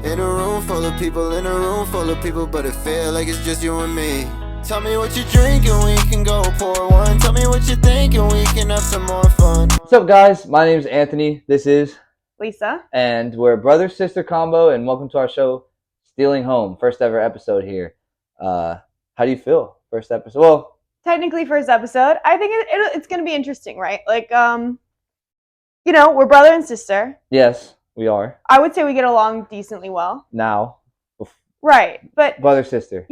In a room full of people, in a room full of people, but it feel like it's just you and me. Tell me what you're drinking, we can go pour one. Tell me what you're thinking, we can have some more fun. What's up, guys? My name's Anthony. This is Lisa. And we're a brother-sister combo, and welcome to our show, Stealing Home. First ever episode here. How do you feel? First episode? Well, Technically first episode. I think it's going to be interesting, right? Like, we're brother and sister. yes, we are. I would say we get along decently well. Now. Right. But, Brother-sister.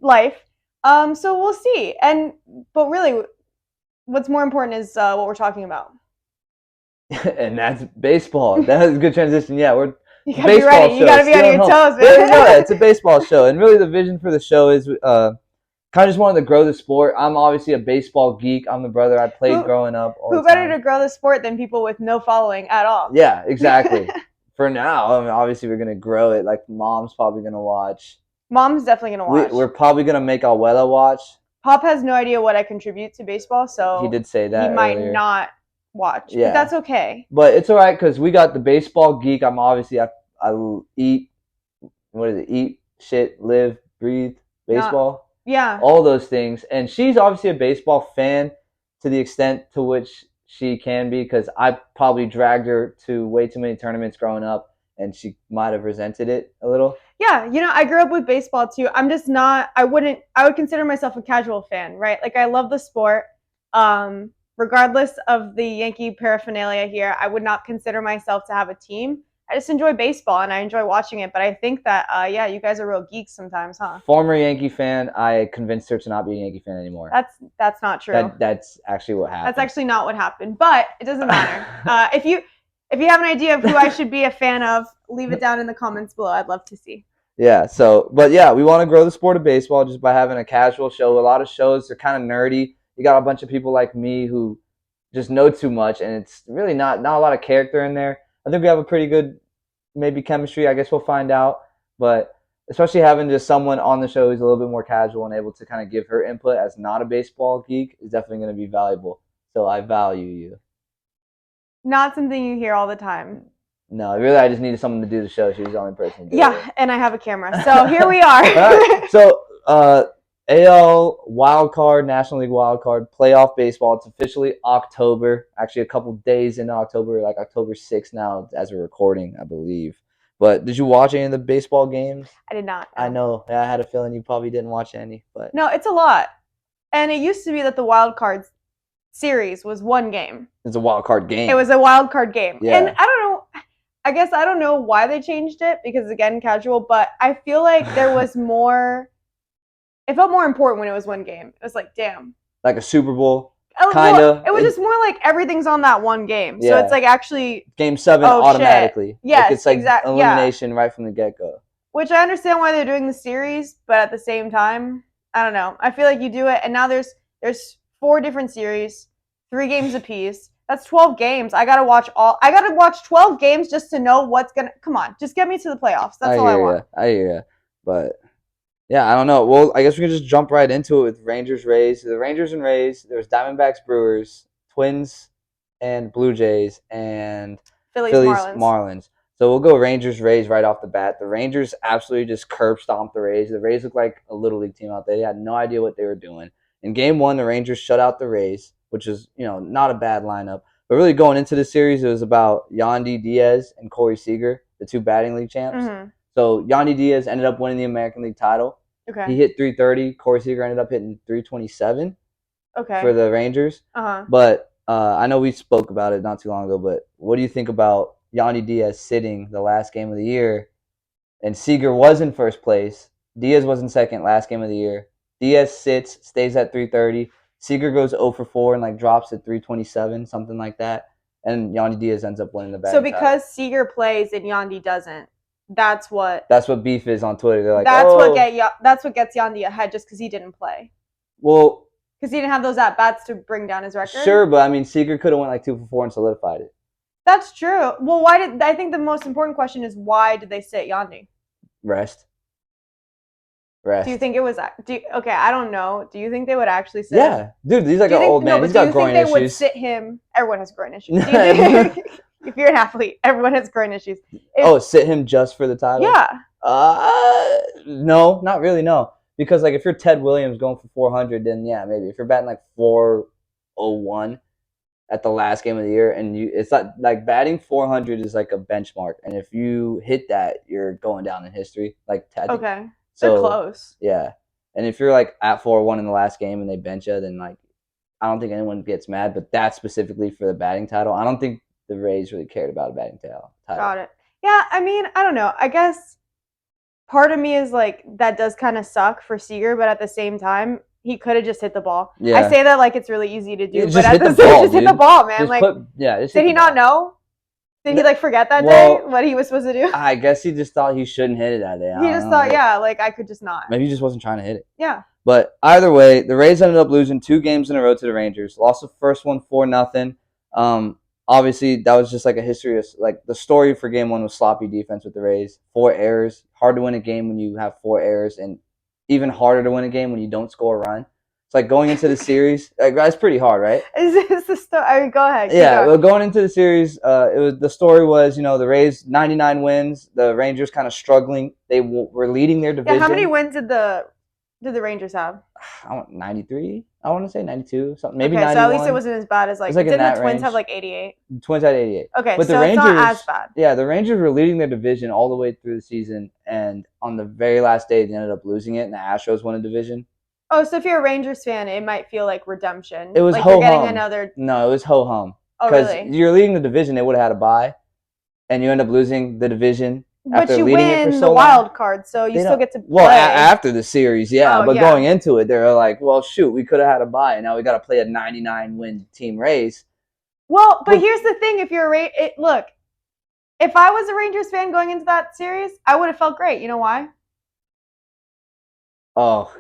life. So we'll see. But really, what's more important is what we're talking about. And that's baseball. That was a good transition. Yeah, we're You gotta be ready. You gotta be on your toes, man. Yeah, it's a baseball show. And really the vision for the show is kind of just wanted to grow the sport. I'm obviously a baseball geek. I'm the brother I played growing up. Who better to grow the sport than people with no following at all? Yeah, exactly. For now, I mean, obviously we're going to grow it. Like, Mom's probably going to watch. Mom's definitely going to watch. We're probably going to make Abuela watch. Pop has no idea what I contribute to baseball, so he did say that he might earlier. not watch. Yeah. But that's okay. But it's all right because we got the baseball geek. I'm obviously, I eat, what is it? Eat, shit, live, breathe, baseball. Yeah. All those things. And she's obviously a baseball fan to the extent to which she can be, because I probably dragged her to way too many tournaments growing up, and she might have resented it a little. Yeah, I grew up with baseball too. I'm just not, I would consider myself a casual fan, right? Like, I love the sport. Regardless of the Yankee paraphernalia here, I would not consider myself to have a team. I just enjoy baseball and I enjoy watching it. But I think that, you guys are real geeks sometimes, huh? Former Yankee fan, I convinced her to not be a Yankee fan anymore. That's not true. That's actually what happened. That's actually not what happened, but it doesn't matter. If you have an idea of who I should be a fan of, leave it down in the comments below. I'd love to see. Yeah. We want to grow the sport of baseball just by having a casual show. A lot of shows are kind of nerdy. You got a bunch of people like me who just know too much, and it's really not a lot of character in there. I think we have a pretty good, maybe, chemistry. I guess we'll find out. But especially having just someone on the show who's a little bit more casual and able to kind of give her input as not a baseball geek is definitely going to be valuable. So I value you. Not something you hear all the time. No, really, I just needed someone to do the show. She was the only person to do it. Yeah, and I have a camera. So here we are. All right. So, AL Wildcard, National League Wildcard, playoff baseball. It's officially October. Actually, a couple days into October, like October 6th now as we're recording, I believe. But did you watch any of the baseball games? I did not. No. I know. I had a feeling you probably didn't watch any. But no, it's a lot. And it used to be that the wild card series was one game. It's a wild card game. It was a wild card game. Yeah. And I don't know. I guess I don't know why they changed it because, again, casual. But I feel like there was more. It felt more important when it was one game. It was like, damn. Like a Super Bowl, kind of. It was just more like everything's on that one game. Yeah. So it's like actually. Game 7 Oh, automatically. Shit. Yes, like it's like exactly. elimination right from the get-go. Which I understand why they're doing the series, but at the same time, I don't know. I feel like you do it, and now there's 4 different series, 3 games apiece. That's 12 games. I gotta watch 12 games just to know what's gonna. Come on, just get me to the playoffs. That's all I want. I hear you. But yeah, I don't know. Well, I guess we can just jump right into it with Rangers Rays. The Rangers and Rays. There's Diamondbacks Brewers, Twins, and Blue Jays, and Phillies Marlins. So we'll go Rangers Rays right off the bat. The Rangers absolutely just curb stomped the Rays. The Rays looked like a little league team out there. They had no idea what they were doing. In Game 1, the Rangers shut out the Rays, which is, not a bad lineup. But really going into the series, it was about Yandy Diaz and Corey Seager, the 2 batting league champs. Mm-hmm. So Yandy Diaz ended up winning the American League title. Okay. He hit 330. Corey Seager ended up hitting 327 for the Rangers. Uh-huh. But I know we spoke about it not too long ago, but what do you think about Yandy Diaz sitting the last game of the year? And Seager was in first place. Diaz was in second last game of the year. Diaz sits, stays at 330. Seager goes 0 for 4 and drops at 327, something like that. And Yandy Diaz ends up winning the batting title. So because Seager plays and Yandy doesn't, that's what beef is on Twitter. They're like, that's what gets Yandy ahead just because he didn't play. Well, because he didn't have those at bats to bring down his record. Sure, but I mean, Seager could have went 2 for 4 and solidified it. That's true. Well, I think the most important question is why did they sit Yandy? Rest. Do you think it was? Okay, I don't know. Do you think they would actually sit? Yeah, dude, he's like an old man. He's got groin issues. Do you think they would sit him? Everyone has groin issues. If you're an athlete, everyone has groin issues. Sit him just for the title? Yeah. No, not really, no. Because, like, if you're Ted Williams going for 400, then, yeah, maybe. If you're batting, like, 401 at the last game of the year, and it's not, like, batting 400 is, like, a benchmark. And if you hit that, you're going down in history. Like, Okay. So, they're close. Yeah. And if you're, like, at 401 in the last game and they bench you, then, like, I don't think anyone gets mad. But that's specifically for the batting title. I don't think the Rays really cared about a batting title. Got it. Yeah, I mean, I don't know. I guess part of me is like, that does kind of suck for Seager, but at the same time, he could have just hit the ball. Yeah. I say that like it's really easy to do, but at the same time, just hit the ball, man. Did he not know? Did he like forget that day what he was supposed to do? I guess he just thought he shouldn't hit it that day. He just thought, like I could just not. Maybe he just wasn't trying to hit it. Yeah. But either way, the Rays ended up losing 2 games in a row to the Rangers. Lost the first one 4-0. Obviously, that was just like a history of, like, the story for game 1 was sloppy defense with the Rays. 4 errors. Hard to win a game when you have 4 errors, and even harder to win a game when you don't score a run. It's like going into the series. Like, that's pretty hard, right? Is this the story? I mean, go ahead. Yeah, well, going into the series, the story was, the Rays 99 wins. The Rangers kind of struggling. They were leading their division. Yeah, how many wins did the Rangers have? 93. I want to say 92, something. Maybe 91. So at least it wasn't as bad as like. Didn't the Twins have like 88? The Twins had 88. Okay, but so the Rangers, it's not as bad. Yeah, the Rangers were leading their division all the way through the season, and on the very last day, they ended up losing it, and the Astros won a division. Oh, so if you're a Rangers fan, it might feel like redemption. It was like ho-hum. You're getting another. No, it was ho-hum. Oh, really? Because you're leading the division, they would have had a bye, and you end up losing the division. But you win the wild card, so you still get to play. Well, after the series, yeah. But going into it, they were like, well, shoot, we could have had a bye, and now we got to play a 99-win team Rays. Well, but here's the thing. If you're look, if I was a Rangers fan going into that series, I would have felt great. You know why? Oh,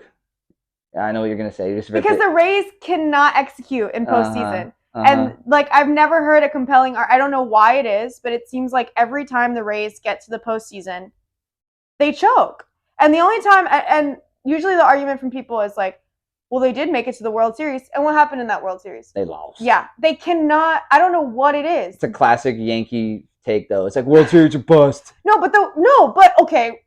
I know what you're going to say. Because the Rays cannot execute in postseason. And, like, I've never heard a compelling – I don't know why it is, but it seems like every time the Rays get to the postseason, they choke. And the only time – and usually the argument from people is like, well, they did make it to the World Series. And what happened in that World Series? They lost. Yeah. They cannot – I don't know what it is. It's a classic Yankee take, though. It's like, World Series are bust. But okay.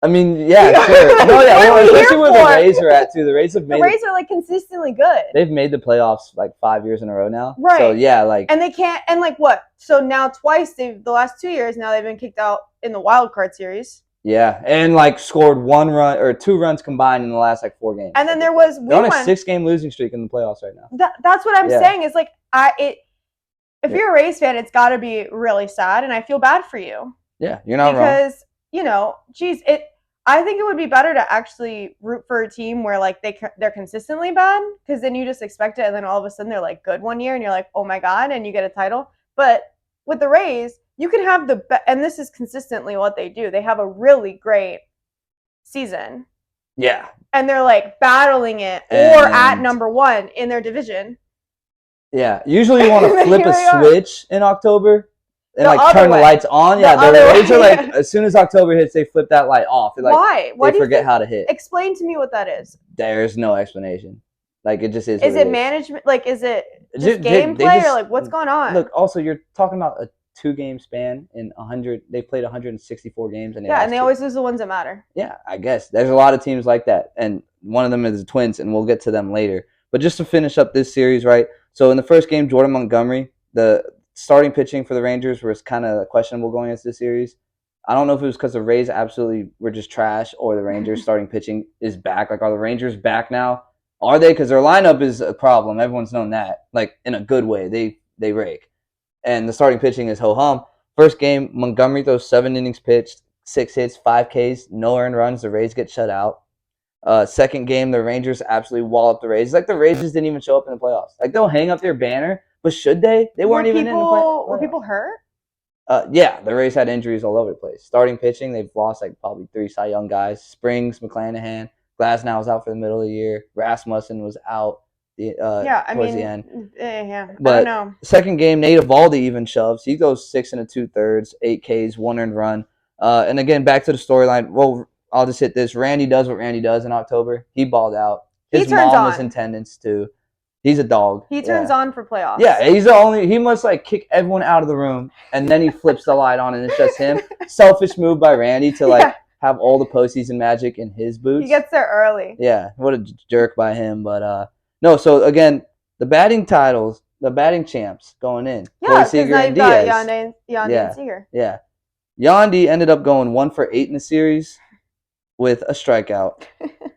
I mean, yeah, sure. No, yeah, especially where the Rays are at too. The Rays are like consistently good. They've made the playoffs like 5 years in a row now. Right. So yeah, like. And they can't. And like what? So now twice the last 2 years now they've been kicked out in the wild card series. Yeah, and like scored 1 run or 2 runs combined in the last like 4 games. And then there was they're on a 6-game losing streak in the playoffs right now. That's what I'm saying. Is like if you're a Rays fan, it's got to be really sad, and I feel bad for you. Yeah, you're not wrong. Because geez, I think it would be better to actually root for a team where like they're consistently bad, because then you just expect it, and then all of a sudden they're like good one year, and you're like, oh my god, and you get a title. But with the Rays, you can have and this is consistently what they do. They have a really great season. Yeah. And they're like battling it or at number 1 in their division. Yeah. Usually you want to flip a switch in October. And like turn the lights on. Yeah, the Rays are like, as soon as October hits, they flip that light off. Like, why? They forget how to hit. Explain to me what that is. There's no explanation. Like, it just is. Is it management? Like, is it just gameplay, or like what's going on? Look, also you're talking about a 2-game span in 100. They played 164 games, and they always lose the ones that matter. Yeah, I guess there's a lot of teams like that, and one of them is the Twins, and we'll get to them later. But just to finish up this series, right? So in the first game, Jordan Montgomery, the starting pitching for the Rangers was kind of questionable going into the series. I don't know if it was because the Rays absolutely were just trash, or the Rangers starting pitching is back. Like, are the Rangers back now? Are they? Because their lineup is a problem. Everyone's known that. Like, in a good way. They rake. And the starting pitching is ho-hum. First game, Montgomery throws 7 innings pitched, 6 hits, 5 Ks, no earned runs. The Rays get shut out. Second game, the Rangers absolutely wall up the Rays. It's like the Rays just didn't even show up in the playoffs. Like, they'll hang up their banner. But should they? They weren't even in the playoffs. Were people hurt? Yeah, the Rays had injuries all over the place. Starting pitching, they've lost like probably 3 Cy Young guys. Springs, McClanahan, Glasnow was out for the middle of the year. Rasmussen was out towards the end. But I don't know. Second game, Nate Eovaldi even shoves. He goes 6 2/3, 8 Ks, 1 earned run. And again, back to the storyline. Well, I'll just hit this. Randy does what Randy does in October. He balled out. His mom was in attendance too. He's a dog. He turns on for playoffs. Yeah, he's the only. He must like kick everyone out of the room, and then he flips the light on, and it's just him. Selfish move by Randy to like have all the postseason magic in his boots. He gets there early. Yeah, what a jerk by him. But no. So again, the batting titles, the batting champs going in. Yeah, because now you've got Yandy and Seager. Yeah, Yandy ended up going 1 for 8 in the series with a strikeout.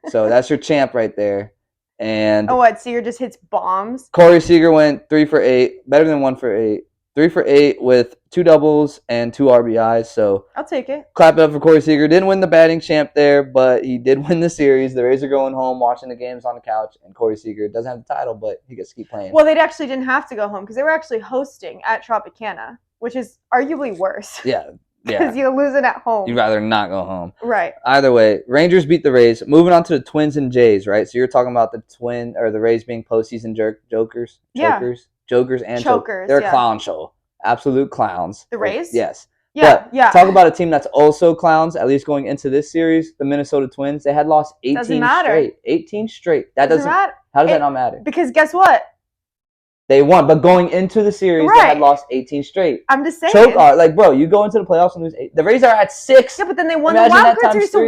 So that's your champ right there. And Seager just hits bombs? Corey Seager went 3 for 8, better than 1 for 8. 3 for 8 with 2 doubles and 2 RBIs. So I'll take it. Clap it up for Corey Seager. Didn't win the batting champ there, but he did win the series. The Rays are going home, watching the games on the couch, and Corey Seager doesn't have the title, but he gets to keep playing. Well, they actually didn't have to go home because they were actually hosting at Tropicana, which is arguably worse. Yeah. Because you're losing at home. You'd rather not go home. Right. Either way, Rangers beat the Rays. Moving on to the Twins and Jays, right? So you're talking about the Rays being postseason jokers? Yeah. Jokers and chokers. They're a clown show. Absolute clowns. The Rays? Yes. Yeah, but talk about a team that's also clowns, at least going into this series, the Minnesota Twins. They had lost 18 straight. 18 straight. That doesn't matter. How does that not matter? Because guess what? They won, but going into the series, they had lost 18 straight. I'm just saying. Like, bro, you go into the playoffs and lose 8. The Rays are at 6. Yeah, but then they won the wild card series. So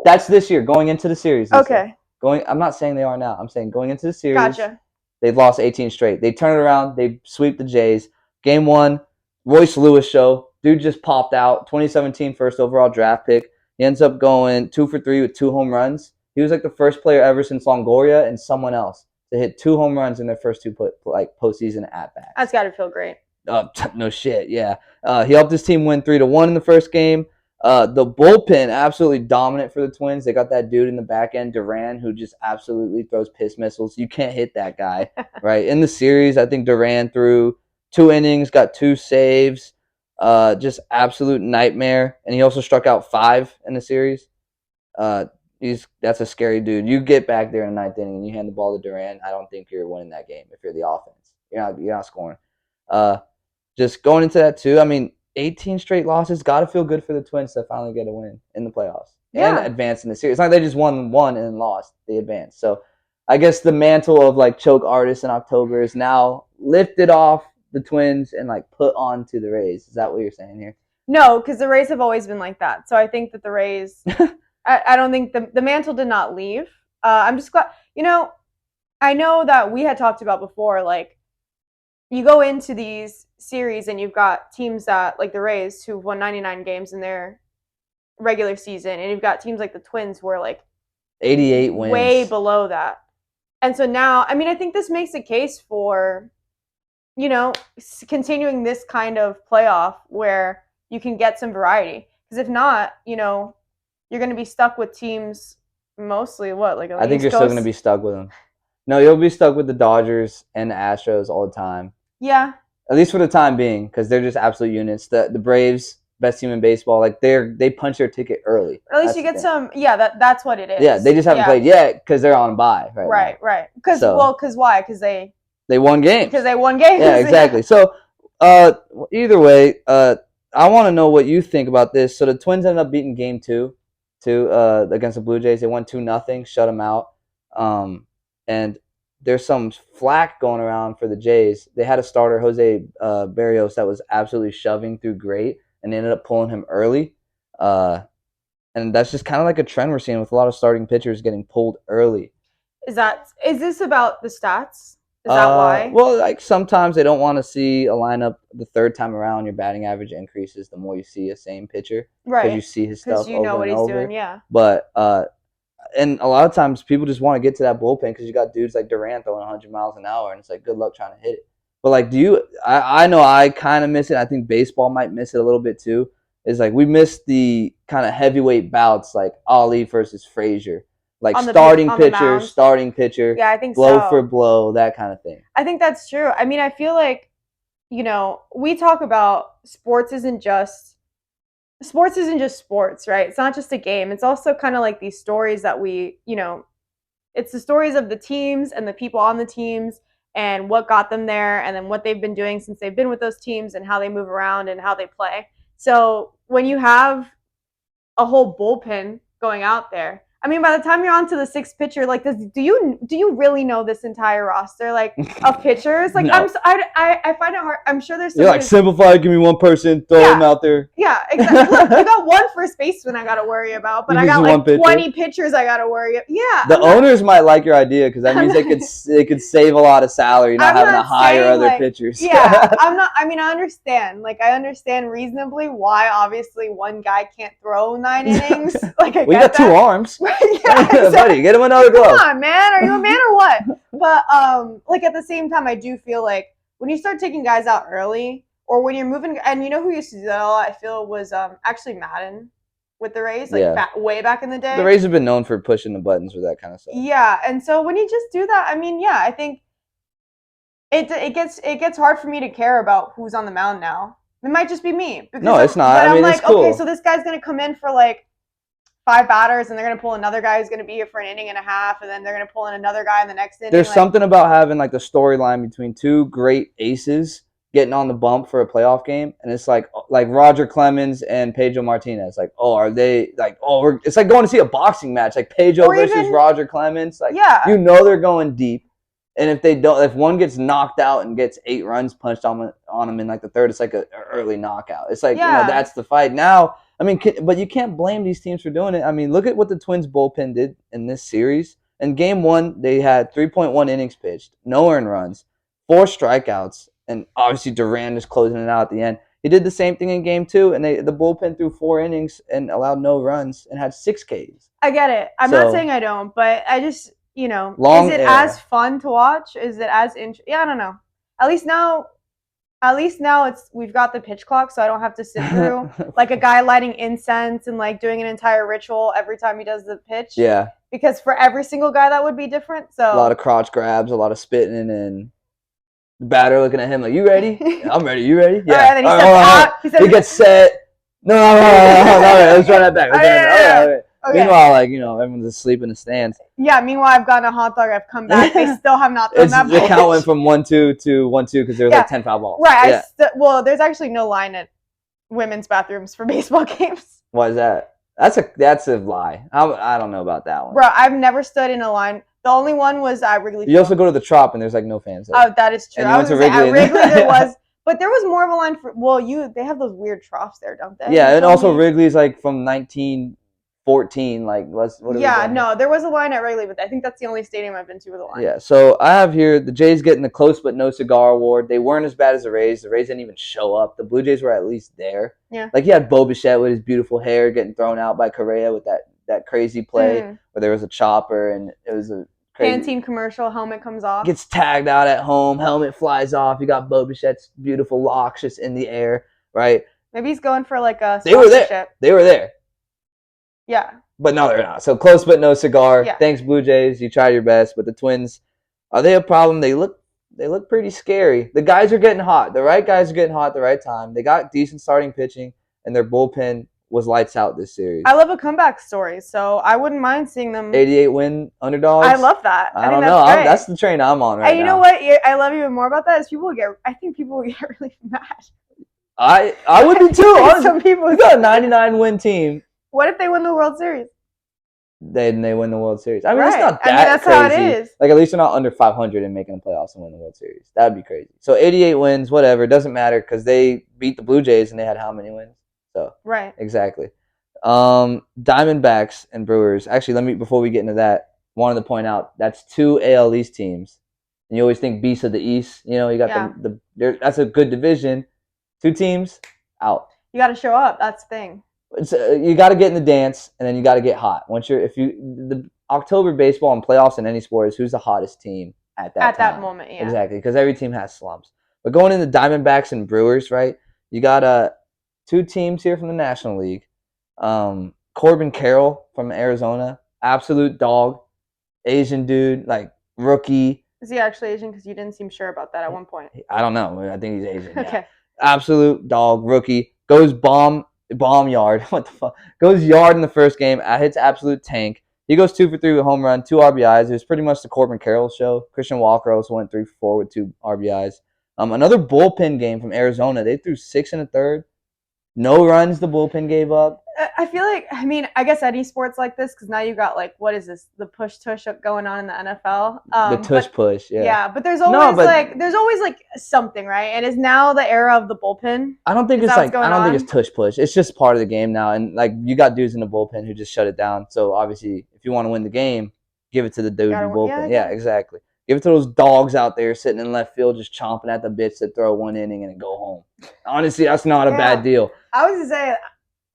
That's this year, going into the series. Okay. I'm not saying they are now. I'm saying going into the series. Gotcha. They've lost 18 straight. They turn it around. They sweep the Jays. Game 1, Royce Lewis show. Dude just popped out. 2017 first overall draft pick. He ends up going 2 for 3 with 2 home runs. He was like the first player ever since Longoria and someone else to hit 2 home runs in their first 2 postseason at-bats. That's got to feel great. No shit, yeah. He helped his team win 3-1 in the first game. The bullpen absolutely dominant for the Twins. They got that dude in the back end, Duran, who just absolutely throws piss missiles. You can't hit that guy, right? In the series, I think Duran threw 2 innings, got 2 saves, just absolute nightmare. And he also struck out 5 in the series. That's a scary dude. You get back there in the 9th inning and you hand the ball to Duran, I don't think you're winning that game if you're the offense. You're not scoring. Just going into that too, I mean, 18 straight losses, got to feel good for the Twins to finally get a win in the playoffs and advance in the series. It's not like they just won one and then lost. They advanced. So I guess the mantle of like choke artists in October is now lifted off the Twins and like put onto the Rays. Is that what you're saying here? No, because the Rays have always been like that. So I think that the Rays, I don't think the mantle did not leave. I'm just glad, I know that we had talked about before, like, you go into these series and you've got teams that, like the Rays, who've won 99 games in their regular season, and you've got teams like the Twins who are like 88 wins, way below that. And so now, I mean, I think this makes a case for, continuing this kind of playoff where you can get some variety. Because if not, you're going to be stuck with teams mostly I think you're still going to be stuck with them. No, you'll be stuck with the Dodgers and the Astros all the time. Yeah. At least for the time being, because they're just absolute units. The Braves, best team in baseball, like they punch their ticket early. At least you get some. Yeah, that's what it is. Yeah, they just haven't played yet because they're on a bye right now. Right. Because why? Because they won games. Because they won games. Yeah, exactly. So, either way, I want to know what you think about this. So the Twins ended up beating Game 2 against the Blue Jays. They won 2-0, shut them out. And there's some flack going around for the Jays. They had a starter, Jose Barrios, that was absolutely shoving through great, and they ended up pulling him early. And that's just kind of like a trend we're seeing with a lot of starting pitchers getting pulled early. Is this about the stats? Is that why? Well, like sometimes they don't want to see a lineup the third time around. Your batting average increases the more you see a same pitcher. Right. Because you see his stuff over and over. Because you know what he's doing, yeah. But and a lot of times people just want to get to that bullpen because you got dudes like Durant throwing 100 miles an hour, and it's like, good luck trying to hit it. But like, I know I kind of miss it. I think baseball might miss it a little bit too. Is like we miss the kind of heavyweight bouts like Ali versus Frazier. Like starting pitcher. Yeah, I think blow for blow, that kind of thing. I think that's true. I mean, I feel like, we talk about sports isn't just sports, right? It's not just a game. It's also kind of like these stories that it's the stories of the teams and the people on the teams and what got them there and then what they've been doing since they've been with those teams and how they move around and how they play. So when you have a whole bullpen going out there, I mean, by the time you're on to the sixth pitcher, like, do you really know this entire roster, like, of pitchers? Like, No. I find it hard. I'm sure there's You're like, simplify, give me one person, throw them out there. Yeah, exactly. Look, I got one first baseman I got to worry about, but I got like 20 pitchers I got to worry about. Yeah. The owners might like your idea because that means they could save a lot of salary not having to hire other pitchers. Yeah, I mean, I understand. Like, I understand reasonably why obviously one guy can't throw 9 innings. Like, we got 2 arms. Yeah, exactly. Buddy, get him another glove. Come on, man. Are you a man or what? But like at the same time, I do feel like when you start taking guys out early, or when you're moving, and you know who used to do that a lot, I feel, was actually Madden with the Rays, like way back in the day. The Rays have been known for pushing the buttons with that kind of stuff. Yeah, and so when you just do that, I mean, yeah, I think it gets hard for me to care about who's on the mound now. It might just be me. No, it's not. But I mean, I'm like, it's cool. Okay, so this guy's gonna come in for like 5 batters, and they're gonna pull another guy who's gonna be here for an inning and a half, and then they're gonna pull in another guy in the next inning. There's something about having like the storyline between 2 great aces getting on the bump for a playoff game, and it's like Roger Clemens and Pedro Martinez. Like, oh, are they like? Oh, it's like going to see a boxing match, like Pedro versus Roger Clemens. Like, you know they're going deep, and if one gets knocked out and gets 8 runs punched on him in like the third, it's like an early knockout. It's like that's the fight now. I mean, but you can't blame these teams for doing it. I mean, look at what the Twins bullpen did in this series. In Game 1, they had 3.1 innings pitched, no earned runs, 4 strikeouts. And obviously Duran is closing it out at the end. He did the same thing in Game 2, and the bullpen threw 4 innings and allowed no runs and had 6 Ks. I get it. I'm not saying I don't, but I just, is it as fun to watch? Is it as Yeah, I don't know. At least now we've got the pitch clock, so I don't have to sit through like a guy lighting incense and like doing an entire ritual every time he does the pitch. Yeah. Because for every single guy that would be different. So a lot of crotch grabs, a lot of spitting, and the batter looking at him like, "You ready? I'm ready. You ready?" Yeah. All right, then he gets set. No. Let's run that back. Okay. Meanwhile, everyone's asleep in the stands. Yeah. Meanwhile, I've gotten a hot dog. I've come back. They still have not thrown that. The count went from 1-2 to 1-2 because there was like 10 foul balls. Right. Yeah. There's actually no line at women's bathrooms for baseball games. Why is that? That's a lie. I don't know about that one. Bro, I've never stood in a line. The only one was at Wrigley Field. You also go to the Trop and there's like no fans there. Oh, that is true. I was at Wrigley there was, but there was more of a line for. Well, they have those weird troughs there, don't they? Yeah, and also Wrigley's like from 1914. Like, no, there was a line at Wrigley, but I think that's the only stadium I've been to with a line. Yeah, so I have here the Jays getting the close but no cigar award. They weren't as bad as the Rays. The Rays didn't even show up. The Blue Jays were at least there. Yeah, like you had Bo Bichette with his beautiful hair getting thrown out by Correa with that crazy play where there was a chopper and it was a crazy Pantene commercial. Helmet comes off. Gets tagged out at home. Helmet flies off. You got Bo Bichette's beautiful locks just in the air, right? Maybe he's going for like a sponsorship. They were there. Yeah. But no, they're not. So close but no cigar. Yeah. Thanks, Blue Jays. You tried your best. But the Twins, are they a problem? They look pretty scary. The guys are getting hot. The right guys are getting hot at the right time. They got decent starting pitching, and their bullpen was lights out this series. I love a comeback story, so I wouldn't mind seeing them. 88-win underdogs. I love that. I don't know. That's the train I'm on right now. And you know what? I love even more about that is I think people will get really mad. I would be too. Some people. We got a 99-win team. What if they win the World Series? Then they win the World Series. I mean, it's not that that's crazy. How it is. Like, at least they're not under 500 and making the playoffs and win the World Series. That would be crazy. So 88 wins, whatever. It doesn't matter because they beat the Blue Jays and they had how many wins? So right. Exactly. Diamondbacks and Brewers. Actually, before we get into that, wanted to point out that's 2 AL East teams. And you always think beasts of the East. You got that's a good division. 2 teams out. You got to show up. That's the thing. You got to get in the dance, and then you got to get hot. The October baseball and playoffs in any sport is who's the hottest team at that moment. Yeah, exactly, because every team has slumps. But going into Diamondbacks and Brewers, right? You got 2 teams here from the National League. Corbin Carroll from Arizona, absolute dog, Asian dude, like rookie. Is he actually Asian? Because you didn't seem sure about that at one point. I don't know. I think he's Asian. Okay. Yeah. Absolute dog, rookie, goes bomb yard. What the fuck? Goes yard in the first game. Hits absolute tank. He goes 2 for 3 with home run, 2 RBIs. It was pretty much the Corbin Carroll show. Christian Walker also went 3 for 4 with 2 RBIs. Another bullpen game from Arizona. They threw 6 1/3. No runs the bullpen gave up. I feel like, I mean, I guess any sports like this, because now you got like, what is this? The push tush going on in the NFL. The tush push, yeah. Yeah, but there's No, always but- there's always like something, right? And is now the era of the bullpen. I don't think Is it's that what's like I going don't think on? it's tush push. It's just part of the game now, and like you got dudes in the bullpen who just shut it down. So obviously, if you want to win the game, give it to the dude in the bullpen. Yeah, exactly. Give it to those dogs out there sitting in left field, just chomping at the bits to throw one inning and go home. Honestly, that's not a bad deal. I was gonna say,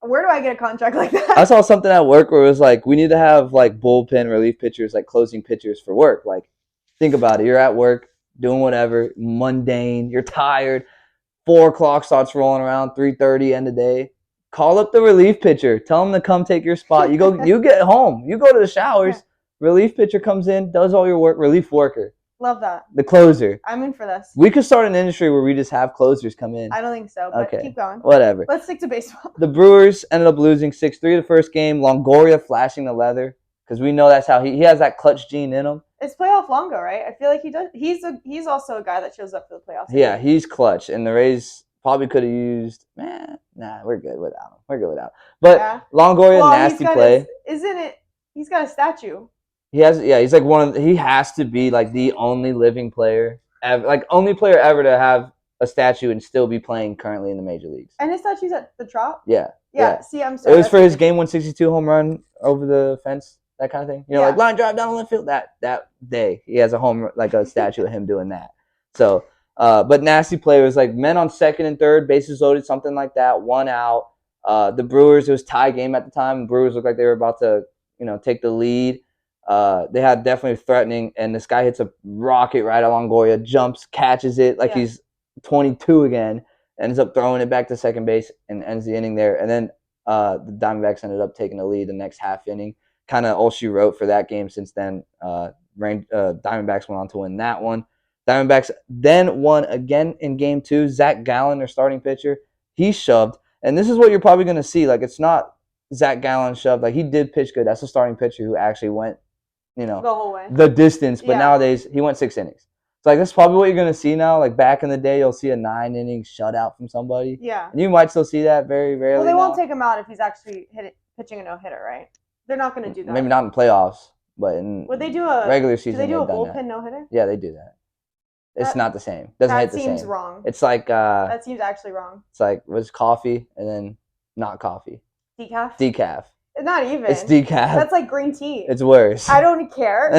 where do I get a contract like that? I saw something at work where it was like, we need to have like bullpen relief pitchers, like closing pitchers for work. Like, think about it. You're at work doing whatever, mundane. You're tired. 4 o'clock starts rolling around. 3:30 end of day. Call up the relief pitcher. Tell him to come take your spot. You go. You get home. You go to the showers. Yeah. Relief pitcher comes in, does all your work. Relief worker. Love that. The closer. I'm in for this. We could start an industry where we just have closers come in. I don't think so, but keep going. Whatever. Let's stick to baseball. The Brewers ended up losing 6-3 the first game. Longoria flashing the leather because we know that's how he has that clutch gene in him. It's playoff Longo, right? I feel like he does. He's also a guy that shows up for the playoffs. Yeah, he's clutch, and the Rays probably could have used. We're good without him. We're good without him. But Longoria, nasty play. Isn't it? He's got a statue. He has, he's like he has to be like the only living player ever, like only player ever to have a statue and still be playing currently in the major leagues. And his statue's at the Trop? Yeah. See, I'm sorry. It was for his game 162 home run over the fence, that kind of thing. You know, like line drive down the left field. That day, he has a statue of him doing that. So, but nasty play was like men on second and third, bases loaded, something like that, 1 out. The Brewers, it was tie game at the time. The Brewers looked like they were about to, take the lead. They had definitely threatening, and this guy hits a rocket right at Longoria, jumps, catches it like he's 22 again, ends up throwing it back to second base and ends the inning there. And then the Diamondbacks ended up taking the lead the next half inning. Kind of all she wrote for that game since then. Diamondbacks went on to win that one. Diamondbacks then won again in game 2. Zach Gallen, their starting pitcher, he shoved. And this is what you're probably going to see. Like, it's not Zach Gallen shoved. Like, he did pitch good. That's the starting pitcher who actually went the whole way, the distance, but nowadays he went 6 innings. So like that's probably what you're gonna see now. Like back in the day, you'll see a 9-inning shutout from somebody. Yeah, and you might still see that very rarely. Well, they won't take him out if he's actually pitching a no-hitter, right? They're not gonna do that. Maybe not in playoffs, but in regular season, do they do a bullpen no-hitter? Yeah, they do that. It's not the same. Doesn't hit the same. That seems wrong. It's like that seems actually wrong. It's like was coffee and then not coffee. Decaf. Not even. It's decaf. That's like green tea. It's worse. I don't care.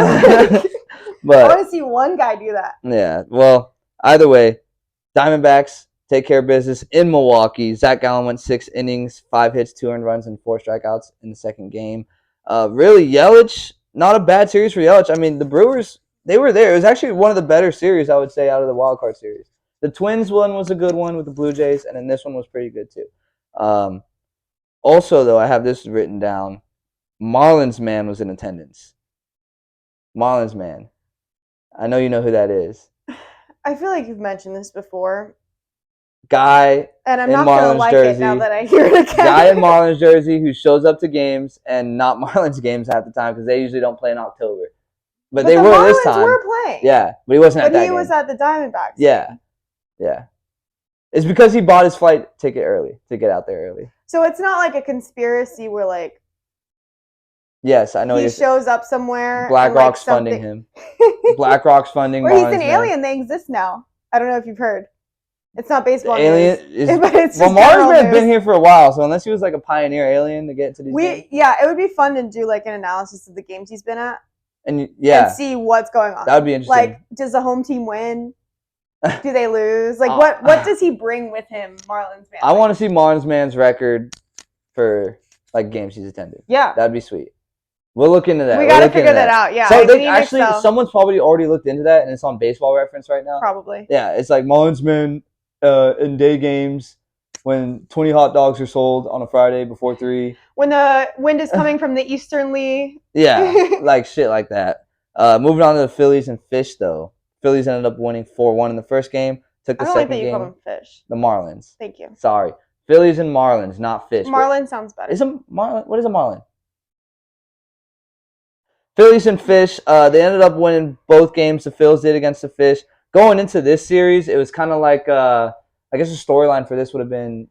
But I want to see one guy do that. Yeah. Well, either way, Diamondbacks take care of business in Milwaukee. Zach Gallen went 6 innings, 5 hits, 2 earned runs, and 4 strikeouts in the second game. Really, Yelich, not a bad series for Yelich. I mean, the Brewers, they were there. It was actually one of the better series, I would say, out of the Wildcard series. The Twins one was a good one with the Blue Jays, and then this one was pretty good too. Also, though, I have this written down. Marlins Man was in attendance. Marlins Man. I know you know who that is. I feel like you've mentioned this before. Guy and I'm in not Marlins gonna like jersey. It now that I hear it again. Guy in Marlins jersey who shows up to games and not Marlins games half the time because they usually don't play in October. But they were this time. The Marlins were playing. Yeah, but he wasn't at that game. But he was at the Diamondbacks. Yeah. It's because he bought his flight ticket early to get out there early. So it's not like a conspiracy where like. Yes, I know. He shows up somewhere. BlackRock's funding him. BlackRock's funding. Or he's an alien. They exist now. I don't know if you've heard. It's not baseball news. But it's well, Mars has been here for a while, so unless he was like a pioneer alien to get into these games. Yeah, it would be fun to do like an analysis of the games he's been at. And see what's going on. That would be interesting. Like, does the home team win? Do they lose? Like, what does he bring with him, Marlins Man? I want to see Marlins Man's record for like games he's attended. Yeah, that'd be sweet. We'll look into that. We gotta figure that out. Yeah. So someone's probably already looked into that, and it's on Baseball Reference right now. Probably. Yeah, it's like Marlins Man in day games when 20 hot dogs are sold on a Friday before 3. When the wind is coming from the easternly. Yeah, like shit like that. Moving on to the Phillies and Fish, though. Phillies ended up winning 4-1 in the first game. Took the second game. I don't like that you call them Fish. The Marlins. Thank you. Sorry. Phillies and Marlins, not Fish. Marlin sounds better. What is a Marlin? Phillies and Fish, they ended up winning both games. The Phils did against the Fish. Going into this series, it was kind of like, I guess the storyline for this would have been,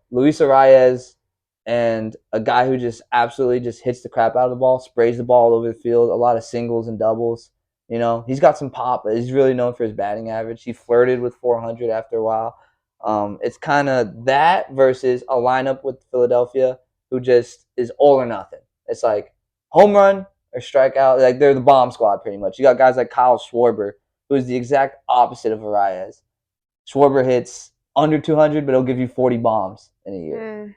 Luis Arias and a guy who just absolutely just hits the crap out of the ball, sprays the ball all over the field, a lot of singles and doubles. You know, he's got some pop, but he's really known for his batting average. He flirted with 400 after a while. It's kind of that versus a lineup with Philadelphia who just is all or nothing. It's like home run or strikeout. Like they're the bomb squad pretty much. You got guys like Kyle Schwarber, who is the exact opposite of Arias. Schwarber hits under 200, but he'll give you 40 bombs in a year.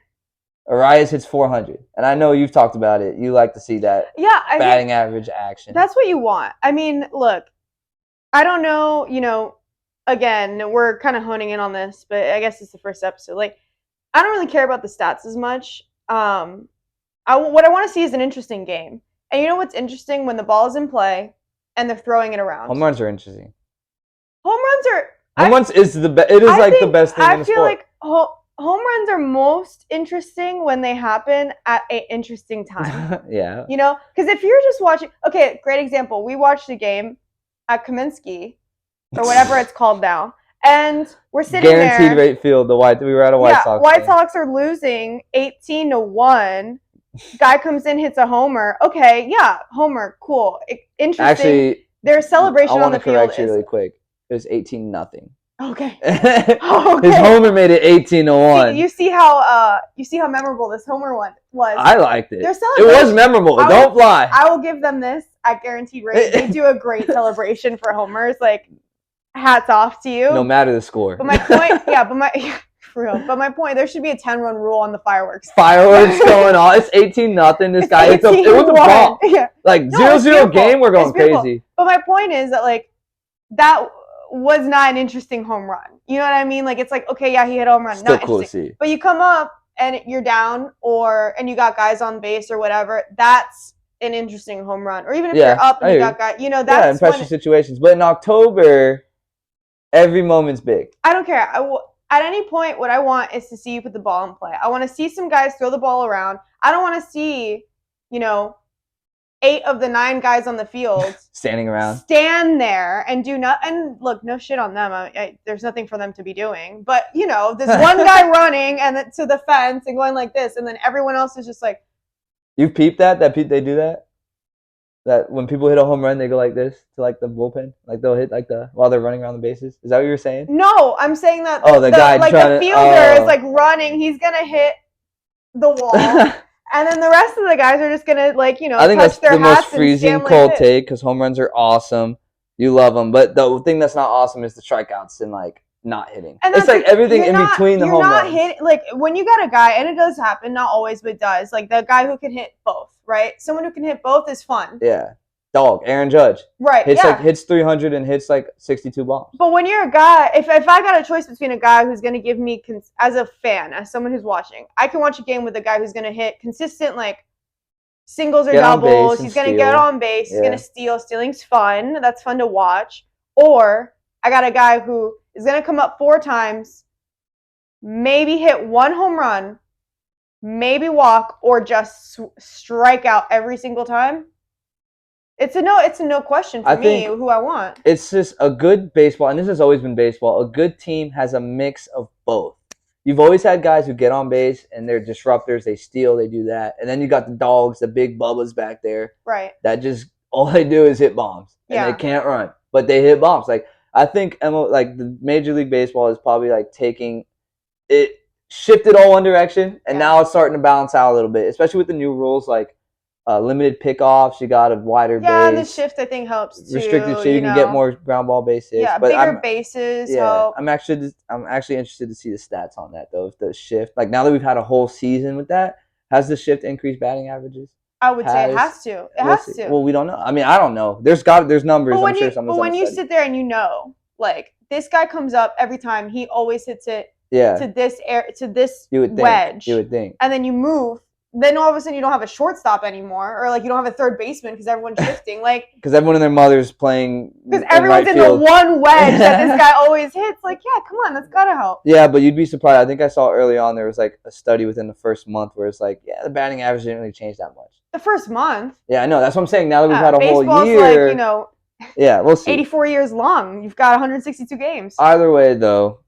Arias hits 400, and I know you've talked about it. You like to see that batting average action. That's what you want. I mean, look, I don't know, you know, again, we're kind of honing in on this, but I guess it's the first episode. Like, I don't really care about the stats as much. What I want to see is an interesting game. And you know what's interesting? When the ball is in play and they're throwing it around. Home runs are interesting. Home runs is the best. It is like the best thing in the sport. I feel like home runs are most interesting when they happen at an interesting time. Yeah. You know, because if you're just watching, okay, great example. We watched a game at Kaminsky or whatever it's called now, and we're sitting Guaranteed there. rate field. We were at a White Sox. White Sox are losing 18-1. Guy comes in, hits a homer. Okay, yeah, homer, cool, interesting. Actually, there's celebration on the field. I want to correct you really quick. It was 18-0. Okay. His homer made it 18-1. You see how memorable this homer one was. I liked it. It was memorable. Don't fly. I will give them this at guaranteed rate. They do a great celebration for homers. Like, hats off to you. No matter the score. But my point, for real. But my point, there should be a 10-run rule on the fireworks. Fireworks going on. It's 18-0. This guy hits it with a ball. Yeah. Like 0-0 game, we're going crazy. But my point is that like that was not an interesting home run. You know what I mean? Like it's like, okay, yeah, he hit a home run. Still not cool to see. But you come up and you're down and you got guys on base or whatever, that's an interesting home run. Or even if you're up and you got guys, you know, that's in pressure situations. But in October, every moment's big. I don't care. At any point, what I want is to see you put the ball in play. I want to see some guys throw the ball around. I don't want to see, you know, 8 of the 9 guys on the field standing around, stand there and do not. And look, no shit on them. There's nothing for them to be doing. But you know, there's one guy running and to the fence and going like this, and then everyone else is just like. You peeped that they do that. That when people hit a home run, they go like this to like the bullpen, like they'll hit like while they're running around the bases. Is that what you were saying? No, I'm saying that. The guy like the fielder is like running. He's gonna hit the wall. And then the rest of the guys are just gonna like, you know, I think touch that's their the hats most freezing and cold like take because home runs are awesome. You love them, but the thing that's not awesome is the strikeouts and like not hitting. And it's like everything in between the home runs. You're not hitting, like when you got a guy, and it does happen, not always, but it does. Like the guy who can hit both, right? Someone who can hit both is fun. Yeah. Dog, Aaron Judge. Right. Hits 300 and hits like 62 bombs. But when you're a guy, if I got a choice between a guy who's going to give me, as a fan, as someone who's watching, I can watch a game with a guy who's going to hit consistent like singles or doubles. He's going to get on base. He's going to steal. Stealing's fun. That's fun to watch. Or I got a guy who is going to come up 4 times, maybe hit 1 home run, maybe walk, or just strike out every single time. It's a no question for me who I want. It's just a good baseball, and this has always been baseball. A good team has a mix of both. You've always had guys who get on base and they're disruptors. They steal, they do that, and then you got the dogs, the big bubbas back there. Right. That just all they do is hit bombs, and they can't run, but they hit bombs. Like I think the Major League Baseball is probably like taking it, shifted all one direction, and now it's starting to balance out a little bit, especially with the new rules like. Limited pickoffs, you got a wider base. Yeah, and the shift I think helps too. Restricted shift, you can get more ground ball base hits. Yeah, but bigger bases help. I'm actually interested to see the stats on that though. If the shift, like now that we've had a whole season with that, has the shift increased batting averages? I would say it has to. It has to. Well, we don't know. I mean, I don't know. There's numbers. But when you sit there and you know, like this guy comes up every time, he always hits it. Yeah. To this wedge. You would think. And then you move. Then all of a sudden you don't have a shortstop anymore, or like you don't have a third baseman because everyone's shifting. Like because everyone and their mother's playing. Because everyone's in the one wedge that this guy always hits. Like, yeah, come on, that's gotta help. Yeah, but you'd be surprised. I think I saw early on there was like a study within the first month where it's like, yeah, the batting average didn't really change that much. The first month. Yeah, I know. That's what I'm saying. Now that we've had a whole year, like, you know. Yeah, we'll see. 84 years long. You've got 162 games. Either way, though,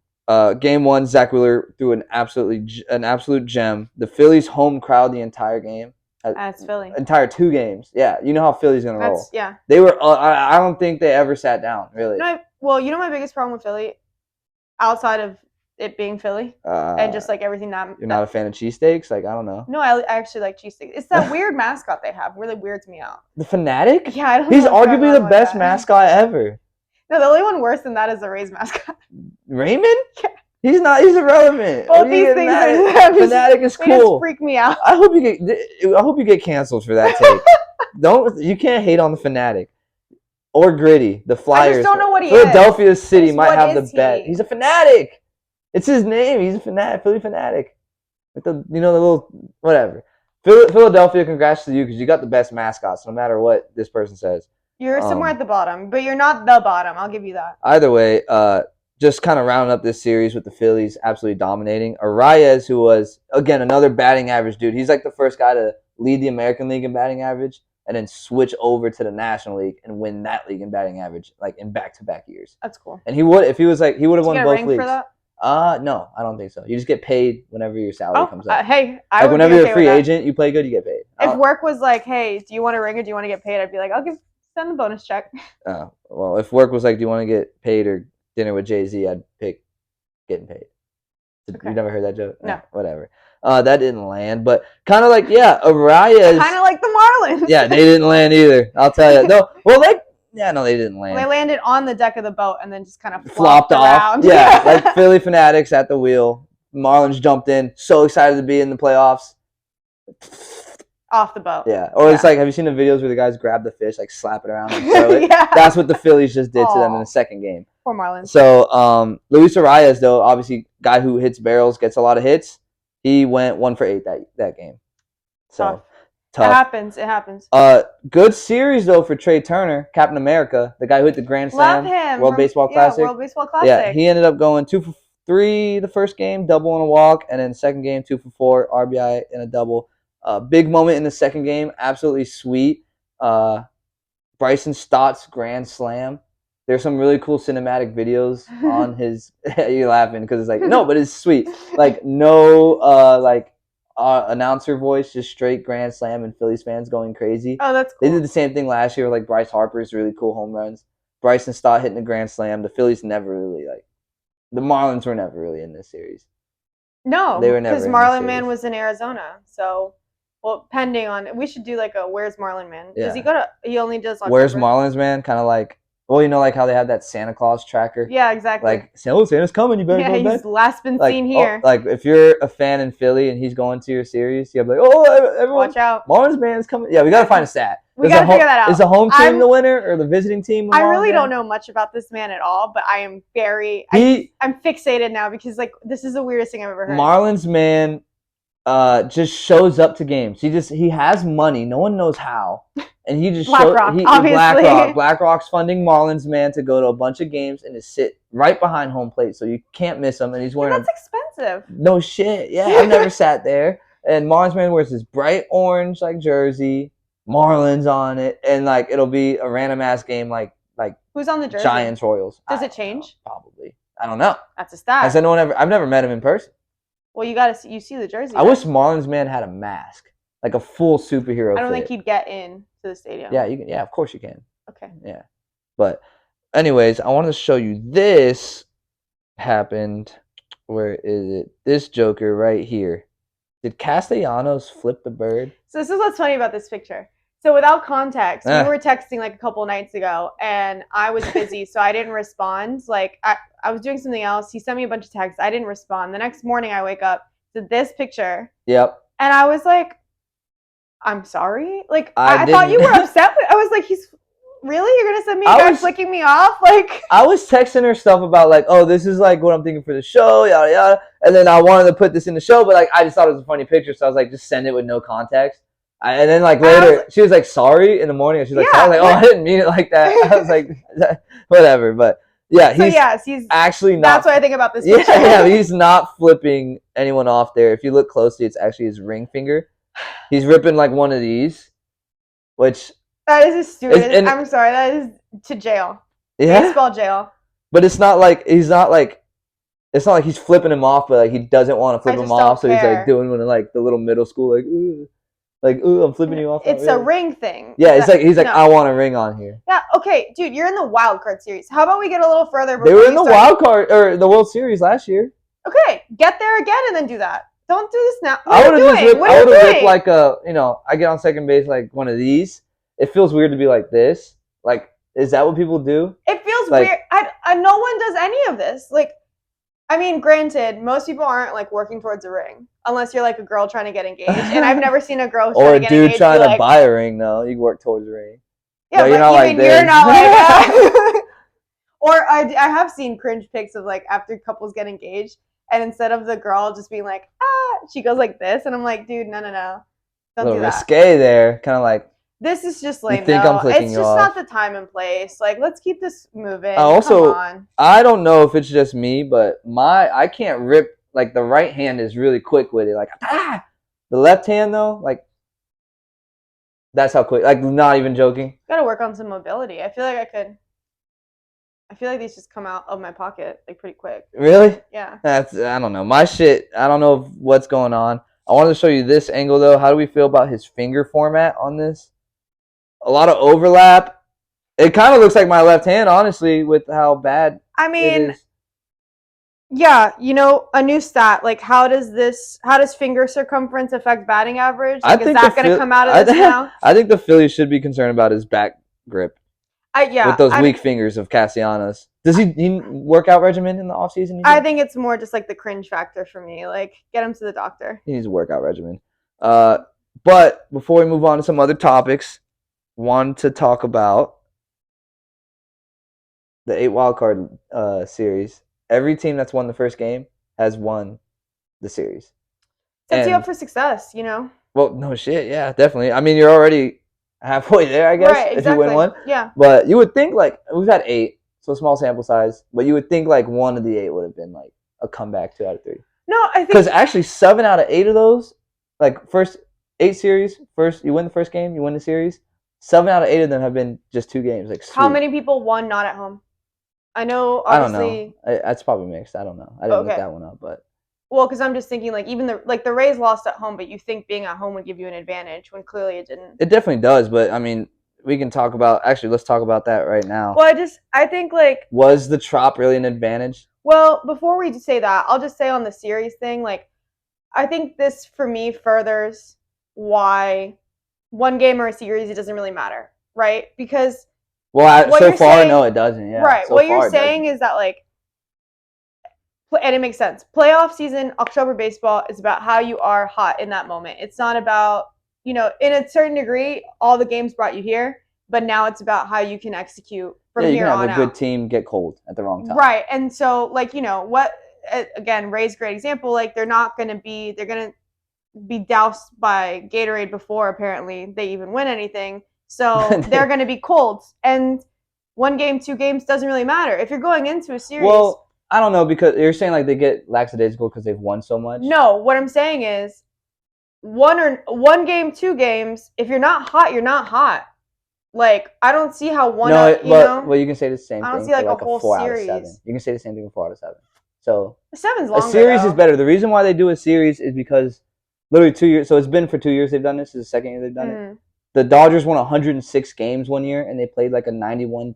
Game 1, Zach Wheeler threw an absolute gem. The Phillies home crowd the entire game. That's Philly. Entire 2 games. Yeah, you know how Philly's gonna roll. Yeah. They were. I don't think they ever sat down. Really. Well, you know my biggest problem with Philly, outside of it being Philly, and just like everything that. You're not a fan of cheesesteaks? Like, I don't know. No, I actually like cheesesteaks. It's that weird mascot they have. Really weirds me out. The Fanatic? Yeah, I don't. He's arguably the best mascot ever. No, the only one worse than that is the Rays mascot. Raymond? Yeah. He's not. He's irrelevant. Both these things are Fanatic is cool. They just freak me out. I hope you get canceled for that take. You can't hate on the Fanatic or Gritty. The Flyers. I just don't know what he Philadelphia is. City might have the bet. He's a Fanatic. It's his name. He's a Fanatic. Philly Fanatic. With the the little whatever. Philadelphia. Congrats to you because you got the best mascots. No matter what this person says. You're somewhere at the bottom, but you're not the bottom. I'll give you that. Either way, just kind of rounding up this series with the Phillies absolutely dominating. Arias, who was, again, another batting average dude. He's like the first guy to lead the American League in batting average and then switch over to the National League and win that league in batting average, like in back-to-back years. That's cool. And he would have won both leagues. For that? No, I don't think so. You just get paid whenever your salary comes up. Hey, like whenever you're a free agent, you play good, you get paid. If work was like, hey, do you want a ring or do you want to get paid? I'd be like, send the bonus check. Well, if work was like, do you want to get paid or dinner with Jay-Z, I'd pick getting paid. Okay. You've never heard that joke? No. Whatever. That didn't land, but kind of like, Arias. Kind of like the Marlins. Yeah, they didn't land either. I'll tell you. No, well, they didn't land. They landed on the deck of the boat and then just kind of flopped off. Around. Yeah, like Philly Fanatics at the wheel. Marlins jumped in, so excited to be in the playoffs. Off the boat. Yeah. Or it's like, have you seen the videos where the guys grab the fish, like slap it around and throw it? Yeah. That's what the Phillies just did to them in the second game. Poor Marlins. So, Luis Arias, though, obviously, guy who hits barrels, gets a lot of hits. He went 1 for 8 that game. So, tough. It happens. Good series, though, for Trey Turner, Captain America, the guy who hit the Grand Slam. Love him. World Baseball Classic. World Baseball Classic. Yeah, he ended up going 2 for 3 the first game, double and a walk, and then second game, 2 for 4, RBI and a double. Big moment in the second game, absolutely sweet. Bryson Stott's Grand Slam. There's some really cool cinematic videos on his. You're laughing because it's like no, but it's sweet. Like no, announcer voice, just straight Grand Slam, and Phillies fans going crazy. Oh, that's cool. They did the same thing last year, like Bryce Harper's really cool home runs. Bryson Stott hitting the Grand Slam. The Phillies never really the Marlins were never really in this series. No, they were never. Because Marlon Man was in Arizona, so. Well, pending on, we should do like a Where's Marlon Man? Does he he only does October? Where's Marlins Man? Kind of like, well, like how they have that Santa Claus tracker. Yeah, exactly. Like, Santa's coming, you better go to bed. He's last been seen here. Like, if you're a fan in Philly and he's going to your series, you'll be like, everyone, watch out. Marlins Man's coming. Yeah, we got to find a stat. We got to figure that out. Is the home team the winner or the visiting team? I really don't know much about this man at all, but I am I'm fixated now because, like, this is the weirdest thing I've ever heard. Marlins Man just shows up to games. He has money. No one knows how. And he just obviously. BlackRock's funding Marlins Man to go to a bunch of games and to sit right behind home plate so you can't miss him. And he's wearing that's expensive. No shit. Yeah, I've never sat there. And Marlins Man wears this bright orange jersey, Marlins on it, and it'll be a random ass game like who's on the jersey? Giants Royals. Does it change? Probably. I don't know. That's a stat. Has anyone ever? I've never met him in person. Well, you see the jersey. I wish Marlins Man had a mask, like a full superhero. I don't think he'd get in to the stadium. Yeah, you can. Yeah, of course you can. Okay. Yeah, but anyways, I wanted to show you this happened. Where is it? This Joker right here. Did Castellanos flip the bird? So this is what's funny about this picture. So without context, we were texting a couple nights ago, and I was busy, so I didn't respond. I was doing something else. He sent me a bunch of texts. I didn't respond. The next morning, I wake up to this picture. Yep. And I was like, I'm sorry? I thought you were upset. I was like, really? You're going to send me a guy flicking me off? I was texting her stuff about, oh, this is, what I'm thinking for the show, yada, yada. And then I wanted to put this in the show, but, I just thought it was a funny picture, so I was like, just send it with no context. And then later, she was sorry in the morning. And she's like, sorry. I didn't mean it like that. I was like, whatever. But yeah, he's actually not. That's what I think about this picture. Yeah, he's not flipping anyone off there. If you look closely, it's actually his ring finger. He's ripping one of these, which. That is the stupidest. I'm sorry. That is to jail. Yeah. Baseball jail. But it's not he's not it's not like he's flipping him off, but like he doesn't want to flip him off, so he's care. like doing one of like the little middle school ooh, I'm flipping you off. It's a ring thing. Yeah, it's like he's like, I want a ring on here. Yeah, okay, dude, you're in the wild card series. How about we get a little further? They were in the wild card or the World Series last year. Okay, get there again and then do that. Don't do this now. I would have ripped like I get on second base like one of these. It feels weird to be like this. Like, is that what people do? It feels weird. No one does any of this. Like, I mean, granted, most people aren't like working towards a ring unless you're like a girl trying to get engaged. And I've never seen a girl or a dude trying to buy a ring. No, you work towards a ring. Yeah, no, but not like you're not like that. Or I have seen cringe pics of like after couples get engaged, and instead of the girl just being like she goes like this, and I'm like, dude, no, don't do that. Risque there, kind of like. This is just lame. You think I'm flicking it's you just off. not the time and place. Like, let's keep this moving. Also, come on. I don't know if it's just me, but I can't rip. Like the right hand is really quick with it. Like the left hand though, like that's how quick. Like not even joking. Gotta work on some mobility. I feel like I could. I feel like these just come out of my pocket like pretty quick. Really? Yeah. I don't know. My shit. I don't know what's going on. I wanted to show you this angle though. How do we feel about his finger format on this? A lot of overlap. It kind of looks like my left hand, honestly, with how bad. I mean, yeah, a new stat. Like, how does finger circumference affect batting average? Like, is that going to come out of this now? I think the Phillies should be concerned about his back grip. With those weak fingers of Castellanos. Does he work out regimen in the offseason? I think it's more just like the cringe factor for me. Like, get him to the doctor. He needs a workout regimen. But before we move on to some other topics, want to talk about the 8 wildcard series. Every team that's won the first game has won the series. Sets you up for success, Well, no shit, yeah, definitely. I mean, you're already halfway there, I guess, right, exactly. if you win one. Yeah. But you would think, like, we've had 8, so small sample size, but you would think, like, one of the 8 would have been, like, a comeback 2 out of 3. No, I think... Because actually 7 out of 8 of those, like, first 8 series, you win the first game, you win the series. 7 out of 8 of them have been just 2 games. Like, sweet. How many people won not at home? I know, obviously. I don't know. That's probably mixed. I don't know. I didn't look that one up, but. Well, because I'm just thinking, like, even the Rays lost at home, but you think being at home would give you an advantage when clearly it didn't. It definitely does, but I mean, we can talk about. Actually, let's talk about that right now. Well, I think like. Was the Trop really an advantage? Well, before we say that, I'll just say on the series thing, like, I think this for me furthers why one game or a series, it doesn't really matter, right? Because so far, no, it doesn't. Yeah, right. What you're saying is that, like, and it makes sense. Playoff season, October baseball is about how you are hot in that moment. It's not about, in a certain degree, all the games brought you here, but now it's about how you can execute from here on out. You can have a good team get cold at the wrong time. Right. And so, like, again, Ray's great example, like, they're going to be doused by Gatorade before apparently they even win anything. So they're going to be cold. And 1 game, 2 games doesn't really matter. If you're going into a series. Well, I don't know, because you're saying like they get lackadaisical because they've won so much. No, what I'm saying is 1 game, 2 games, if you're not hot, you're not hot. Like, I don't see how well, you can say the same thing. I don't see like a whole 4 series. out of 7. You can say the same thing with 4 out of 7. So the 7's longer. A series is better. The reason why they do a series is because literally 2 years. So it's been for 2 years they've done this. This is the second year they've done it. The Dodgers won 106 games one year, and they played like a 91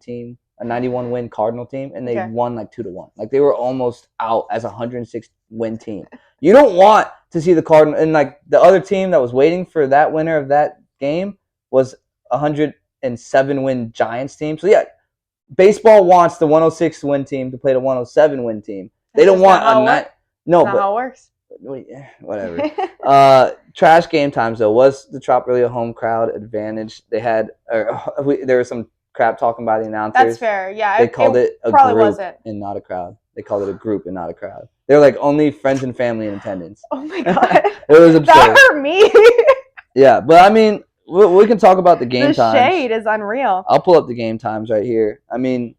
win Cardinal team, and they won like 2-1. Like they were almost out as a 106 win team. You don't want to see the Cardinal, and like the other team that was waiting for that winner of that game was 107 win Giants team. So yeah, baseball wants the 106 win team to play the 107 win team. They don't want not how it works. Whatever. Trash game times though. Was the Trop really a home crowd advantage? They had, there was some crap talking by the announcers. That's fair. Yeah, they called it a group and not a crowd. They called it a group and not a crowd. They're like only friends and family in attendance. Oh my god, it was absurd. That hurt me. Yeah, but I mean, we can talk about the game times. The shade is unreal. I'll pull up the game times right here. I mean,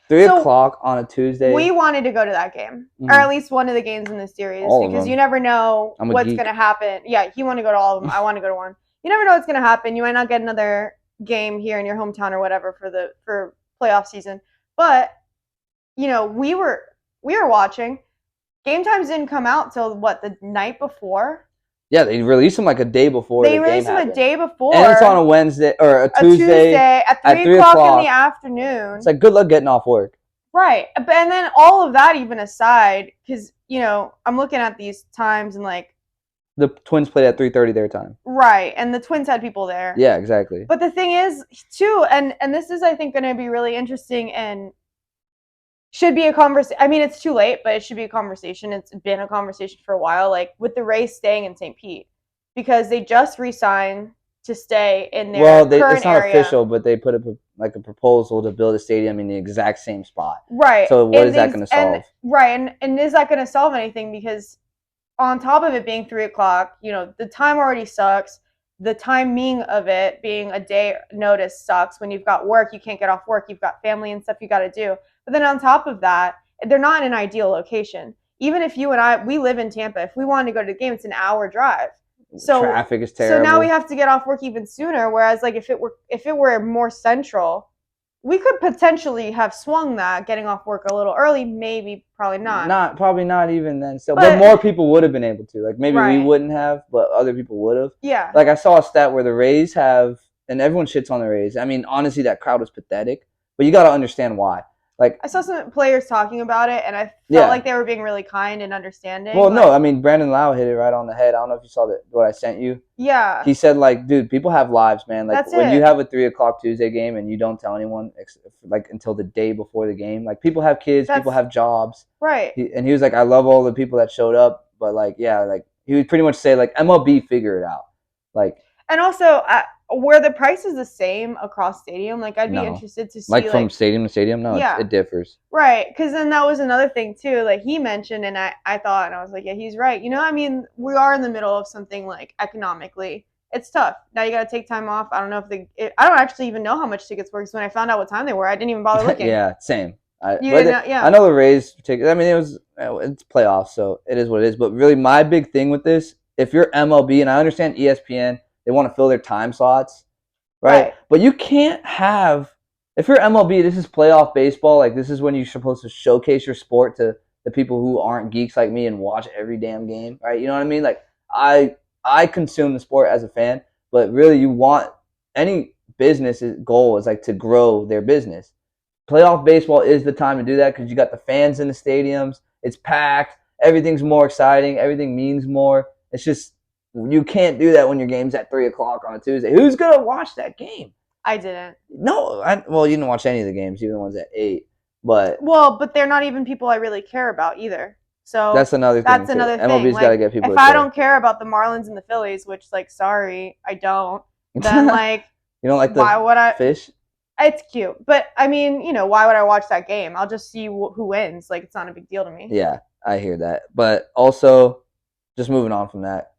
3 o'clock on a Tuesday. We wanted to go to that game, or at least one of the games in the series, because you never know what's going to happen. Yeah, he wanted to go to all of them. I want to go to one. You never know what's going to happen. You might not get another game here in your hometown or whatever for playoff season. But we were we were watching. Game times didn't come out till what, the night before? Yeah, they released them like a day before. They the released game them a happened. day before. And it's on a Wednesday or a a Tuesday at 3 o'clock in the afternoon. It's like, good luck getting off work. Right. And then all of that even aside, because, you know, I'm looking at these times and like. The Twins played at 3:30 their time. Right. And the Twins had people there. Yeah, exactly. But the thing is, too, and this is, I think, going to be really interesting and should be a conversation. I mean, it's too late, but it should be a conversation. It's been a conversation for a while, like with the Rays staying in St. Pete, because they just re-signed to stay in their current it's not area. official, but they put a proposal to build a stadium in the exact same spot. Right. So what is that going to solve? And is that going to solve anything? Because on top of it being 3 o'clock, you know, the time already sucks. The timing of it being a day notice sucks. When you've got work, you can't get off work. You've got family and stuff you got to do. But then on top of that, they're not in an ideal location. Even if you and I, we live in Tampa. If we wanted to go to the game, it's an hour drive. So traffic is terrible. So now we have to get off work even sooner. Whereas, like, if it were more central, we could potentially have swung that, getting off work a little early. Maybe, probably not. Probably not even then. So, but more people would have been able to. Like, maybe we wouldn't have, but other people would have. Yeah. Like, I saw a stat where the Rays have, and everyone shits on the Rays. I mean, honestly, that crowd was pathetic. But you got to understand why. Like, I saw some players talking about it, and I felt like they were being really kind and understanding. Well, no, I mean, Brandon Lau hit it right on the head. I don't know if you saw what I sent you. Yeah. He said, like, dude, people have lives, man. Like, That's when you have a 3 o'clock Tuesday game and you don't tell anyone, like, until the day before the game. Like, people have kids, people have jobs. Right. And he was like, I love all the people that showed up. But, like, yeah, like, he would pretty much say, like, MLB figure it out. Like. And also, were the prices the same across stadium? Like, I'd be interested to see. Like, from stadium to stadium? No, it differs. Right, because then that was another thing, too. Like, he mentioned, and I thought, and I was like, yeah, he's right. You know, I mean, we are in the middle of something, like, economically. It's tough. Now you got to take time off. I don't know I don't actually even know how much tickets were, because when I found out what time they were, I didn't even bother looking. Yeah, same. I Yeah. know the Rays, I mean, it's playoffs, so it is what it is. But really, my big thing with this, if you're MLB, and I understand ESPN, they want to fill their time slots, right? But you can't have, if you're MLB, this is playoff baseball. Like, this is when you're supposed to showcase your sport to the people who aren't geeks like me and watch every damn game, right? You know what I mean? Like, I consume the sport as a fan, but really, you want any business's goal is like to grow their business. Playoff baseball is the time to do that because you got the fans in the stadiums. It's packed. Everything's more exciting. Everything means more. It's just, you can't do that when your game's at 3 o'clock on a Tuesday. Who's going to watch that game? I didn't. No. Well, you didn't watch any of the games, even the ones at 8. But they're not even people I really care about either. So that's another thing. MLB's got to get people. If I don't care about the Marlins and the Phillies, which, like, sorry, I don't, then, like, you don't like why would I? Fish? It's cute. But, I mean, you know, why would I watch that game? I'll just see who wins. Like, it's not a big deal to me. Yeah, I hear that. But also, just moving on from that,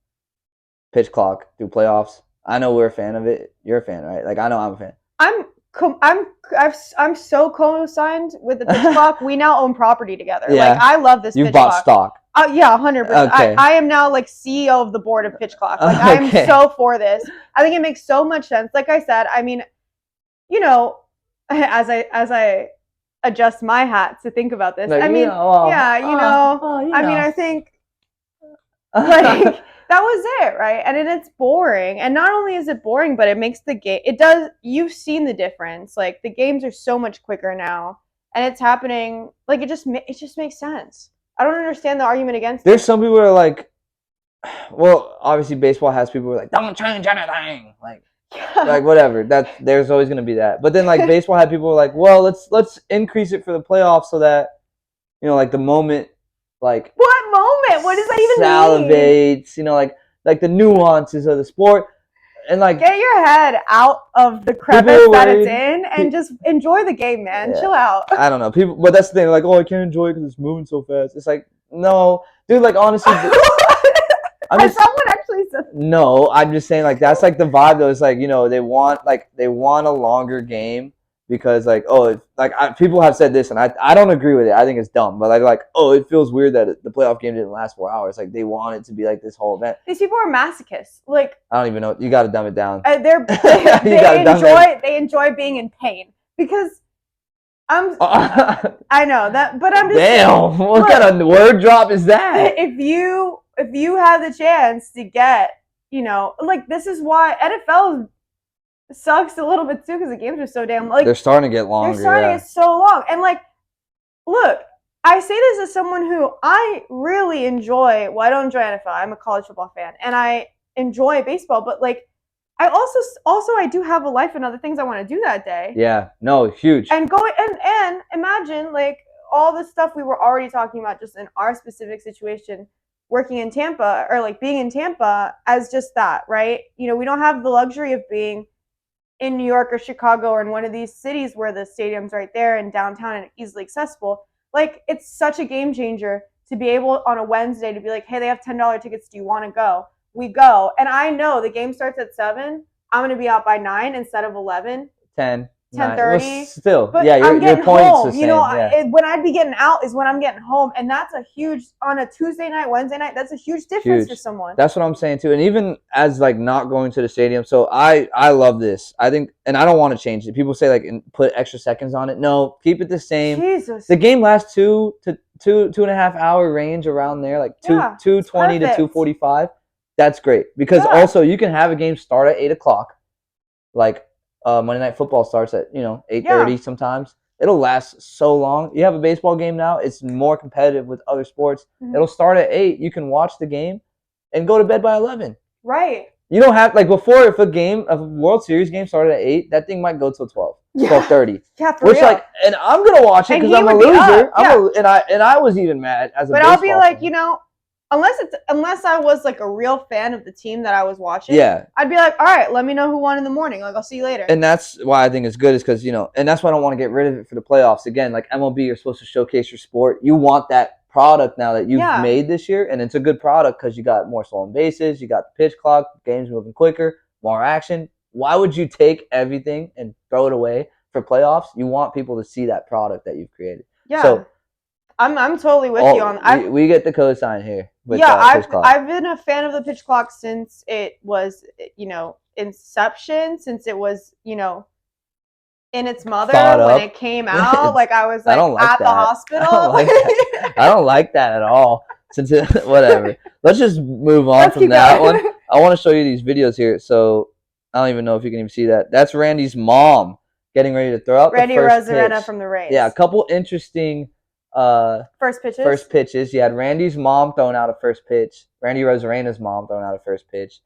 pitch clock through playoffs. I know we're a fan of it. You're a fan, right? Like, I know I'm a fan. I'm so co-signed with the pitch clock. We now own property together. Yeah. Like, I love this. You pitch bought clock. stock. Yeah, 100%. Okay. I am now, like, CEO of the board of pitch clock. Like, I'm so for this. I think it makes so much sense. Like I said, I mean, you know, as I adjust my hat to think about this. I mean, I think like that was it, right? And it's boring. And not only is it boring, but it makes the game. It does. You've seen the difference. Like, the games are so much quicker now, and it's happening. Like, it just makes sense. I don't understand the argument against. There's some people who are like, well, obviously baseball has people who are like, don't change anything. Like whatever. There's always gonna be that. But then, like, baseball had people who are like, well, let's increase it for the playoffs so that, you know, like, the moment, like, what moment? What does that even mean? Salivates, you know, like the nuances of the sport. And, like, get your head out of the crevice that it's in and just enjoy the game, man. Yeah. Chill out. I don't know. People, but that's the thing. Like, oh, I can't enjoy it because it's moving so fast. It's like, no, dude. Like, honestly, has someone actually said? No, I'm just saying, like, that's like the vibe though. It's like, you know, they want a longer game because, like, oh, people have said this and I don't agree with it. I think it's dumb, but like, oh, it feels weird that the playoff game didn't last 4 hours. Like, they want it to be like this whole event. These people are masochists. Like, I don't even know. You got to dumb it down. They enjoy being in pain because I know that, but I'm just Damn, saying, what look, kind of word drop is that? if you have the chance to get, like this is why NFL sucks a little bit too because the games are so damn like They're starting to get longer. they're starting to get so long. And like, look, I say this as someone who I really enjoy. Well, I don't enjoy NFL. I'm a college football fan, and I enjoy baseball. But like, I also I do have a life and other things I want to do that day. Yeah, no, huge. And going and imagine like all the stuff we were already talking about just in our specific situation, working in Tampa or like being in Tampa as just that, right? We don't have the luxury of being in New York or Chicago or in one of these cities where the stadium's right there and downtown and easily accessible. Like, it's such a game changer to be able on a Wednesday to be like, hey, they have $10 tickets. Do you want to go? We go. And I know the game starts at 7. I'm going to be out by 9 instead of 11. 10. 10:30. Well, still, but yeah, I'm getting your point's home. the same. When I'd be getting out is when I'm getting home, and that's a huge on a Tuesday night, Wednesday night. That's a huge difference for someone. That's what I'm saying too. And even as like not going to the stadium, so I love this. I think, and I don't want to change it. People say like put extra seconds on it. No, keep it the same. Jesus. The game lasts 2.5 hour range around there, like 2:20 to 2:45. That's great because also you can have a game start at 8:00, like. Monday Night Football starts at 8:30 sometimes. It'll last so long. You have a baseball game now. It's more competitive with other sports. Mm-hmm. It'll start at 8. You can watch the game and go to bed by 11. Right. You don't have like before if a World Series game started at 8, that thing might go till 12, 12:30. Yeah, for real. Like, and I'm gonna watch it because I'm a loser. And I was even mad as a. But I'll be like, fan. Unless I was like a real fan of the team that I was watching, I'd be like, all right, let me know who won in the morning. Like, I'll see you later. And that's why I think it's good is because, and that's why I don't want to get rid of it for the playoffs. Again, like MLB, you're supposed to showcase your sport. You want that product now that you've made this year, and it's a good product because you got more stolen bases, you got the pitch clock, games moving quicker, more action. Why would you take everything and throw it away for playoffs? You want people to see that product that you've created. Yeah. So I'm totally with you on that. We get the cosign here. I've been a fan of the pitch clock since it was, inception, since it was, in its mother when it came out. Like I was like at the hospital. I don't like that at all. Whatever. Let's just move on from that one. I want to show you these videos here. So I don't even know if you can even see that. That's Randy's mom getting ready to throw out Randy the first Rosarena pitch. from the Rays. Yeah, a couple interesting first pitches. You had Randy's mom throwing out a first pitch, Randy Rosarena's mom throwing out a first pitch,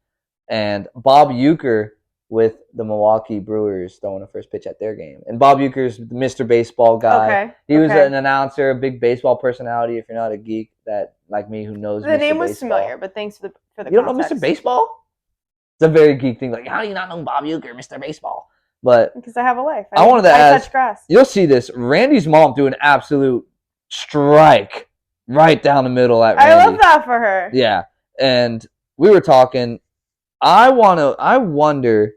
and Bob Uecker with the Milwaukee Brewers throwing a first pitch at their game. And Bob Uecker's Mr. Baseball guy. Okay. He was an announcer, a big baseball personality. If you're not a geek that like me who knows the Mr. name was Baseball. familiar, but thanks for the You don't know Mr. Baseball? It's a very geek thing. Like, how do you not know Bob Uecker, Mr. Baseball? But because I have a life. I wanted to ask. Touch grass. You'll see this. Randy's mom do an absolute strike right down the middle at Randy. I love that for her. Yeah. And we were talking. I wonder,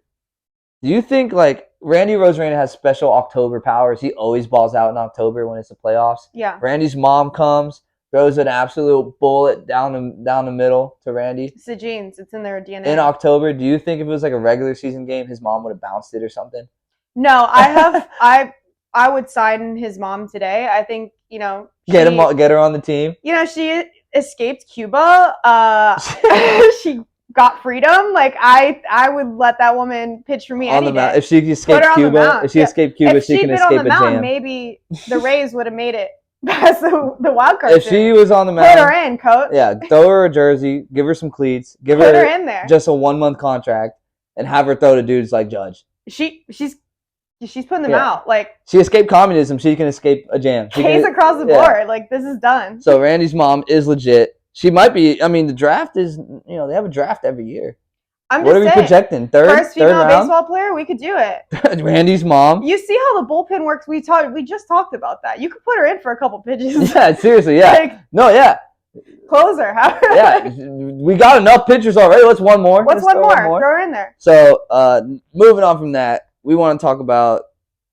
do you think like Randy Rosarena has special October powers? He always balls out in October when it's the playoffs. Yeah. Randy's mom comes, throws an absolute bullet down the middle to Randy. It's the genes. It's in their DNA. In October, do you think if it was like a regular season game, his mom would have bounced it or something? No, I would sign his mom today. I think, get her on the team. She escaped Cuba. She got freedom. Like I would let that woman pitch for me on any day. If she escaped Cuba, she can escape a jam. Maybe the Rays would have made it past the wild card. If she was on the mound, put her in, coach. Yeah, throw her a jersey, give her some cleats, put her in there. Just a 1-month contract, and have her throw to dudes like Judge. She's putting them out. Like she escaped communism, she can escape a jam. Case across the board. Like this is done. So Randy's mom is legit. She might be. I mean, the draft is. They have a draft every year. What are we projecting? First female baseball player, we could do it. Randy's mom. You see how the bullpen works? We just talked about that. You could put her in for a couple pitches. Yeah, seriously, yeah. Closer. Yeah, we got enough pitchers already. What's one more? What's one more? Throw her in there. So, moving on from that, we want to talk about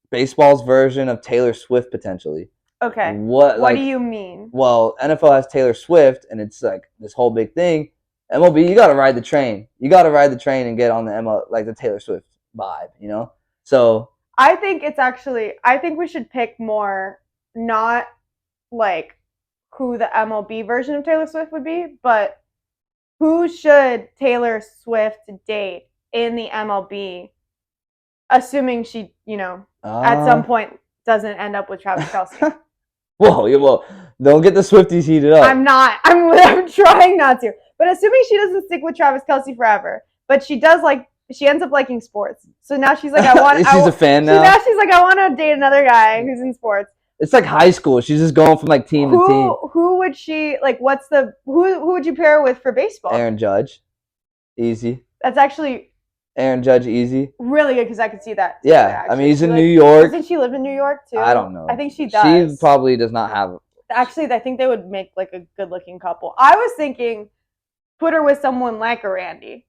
baseball's version of Taylor Swift potentially. Okay. What do you mean? Well, NFL has Taylor Swift, and it's like this whole big thing. MLB, you got to ride the train. You got to ride the train and get on the the Taylor Swift vibe, So I think we should pick more, not like who the MLB version of Taylor Swift would be, but who should Taylor Swift date in the MLB, assuming she, at some point doesn't end up with Travis Kelce. Well, don't get the Swifties heated up. I'm not. I'm trying not to. But assuming she doesn't stick with Travis Kelce forever, but she ends up liking sports. So now she's like, She's a fan now. Now she's like, I want to date another guy who's in sports. It's like high school. She's just going from like team to team. Who would she like? Who would you pair her with for baseball? Aaron Judge, easy. That's actually Aaron Judge, easy. Really good because I could see that. Yeah, I mean he's in New York. Doesn't she live in New York too? I don't know. I think she does. She probably does not have. Actually, I think they would make like a good-looking couple. I was thinking, put her with someone like a Randy,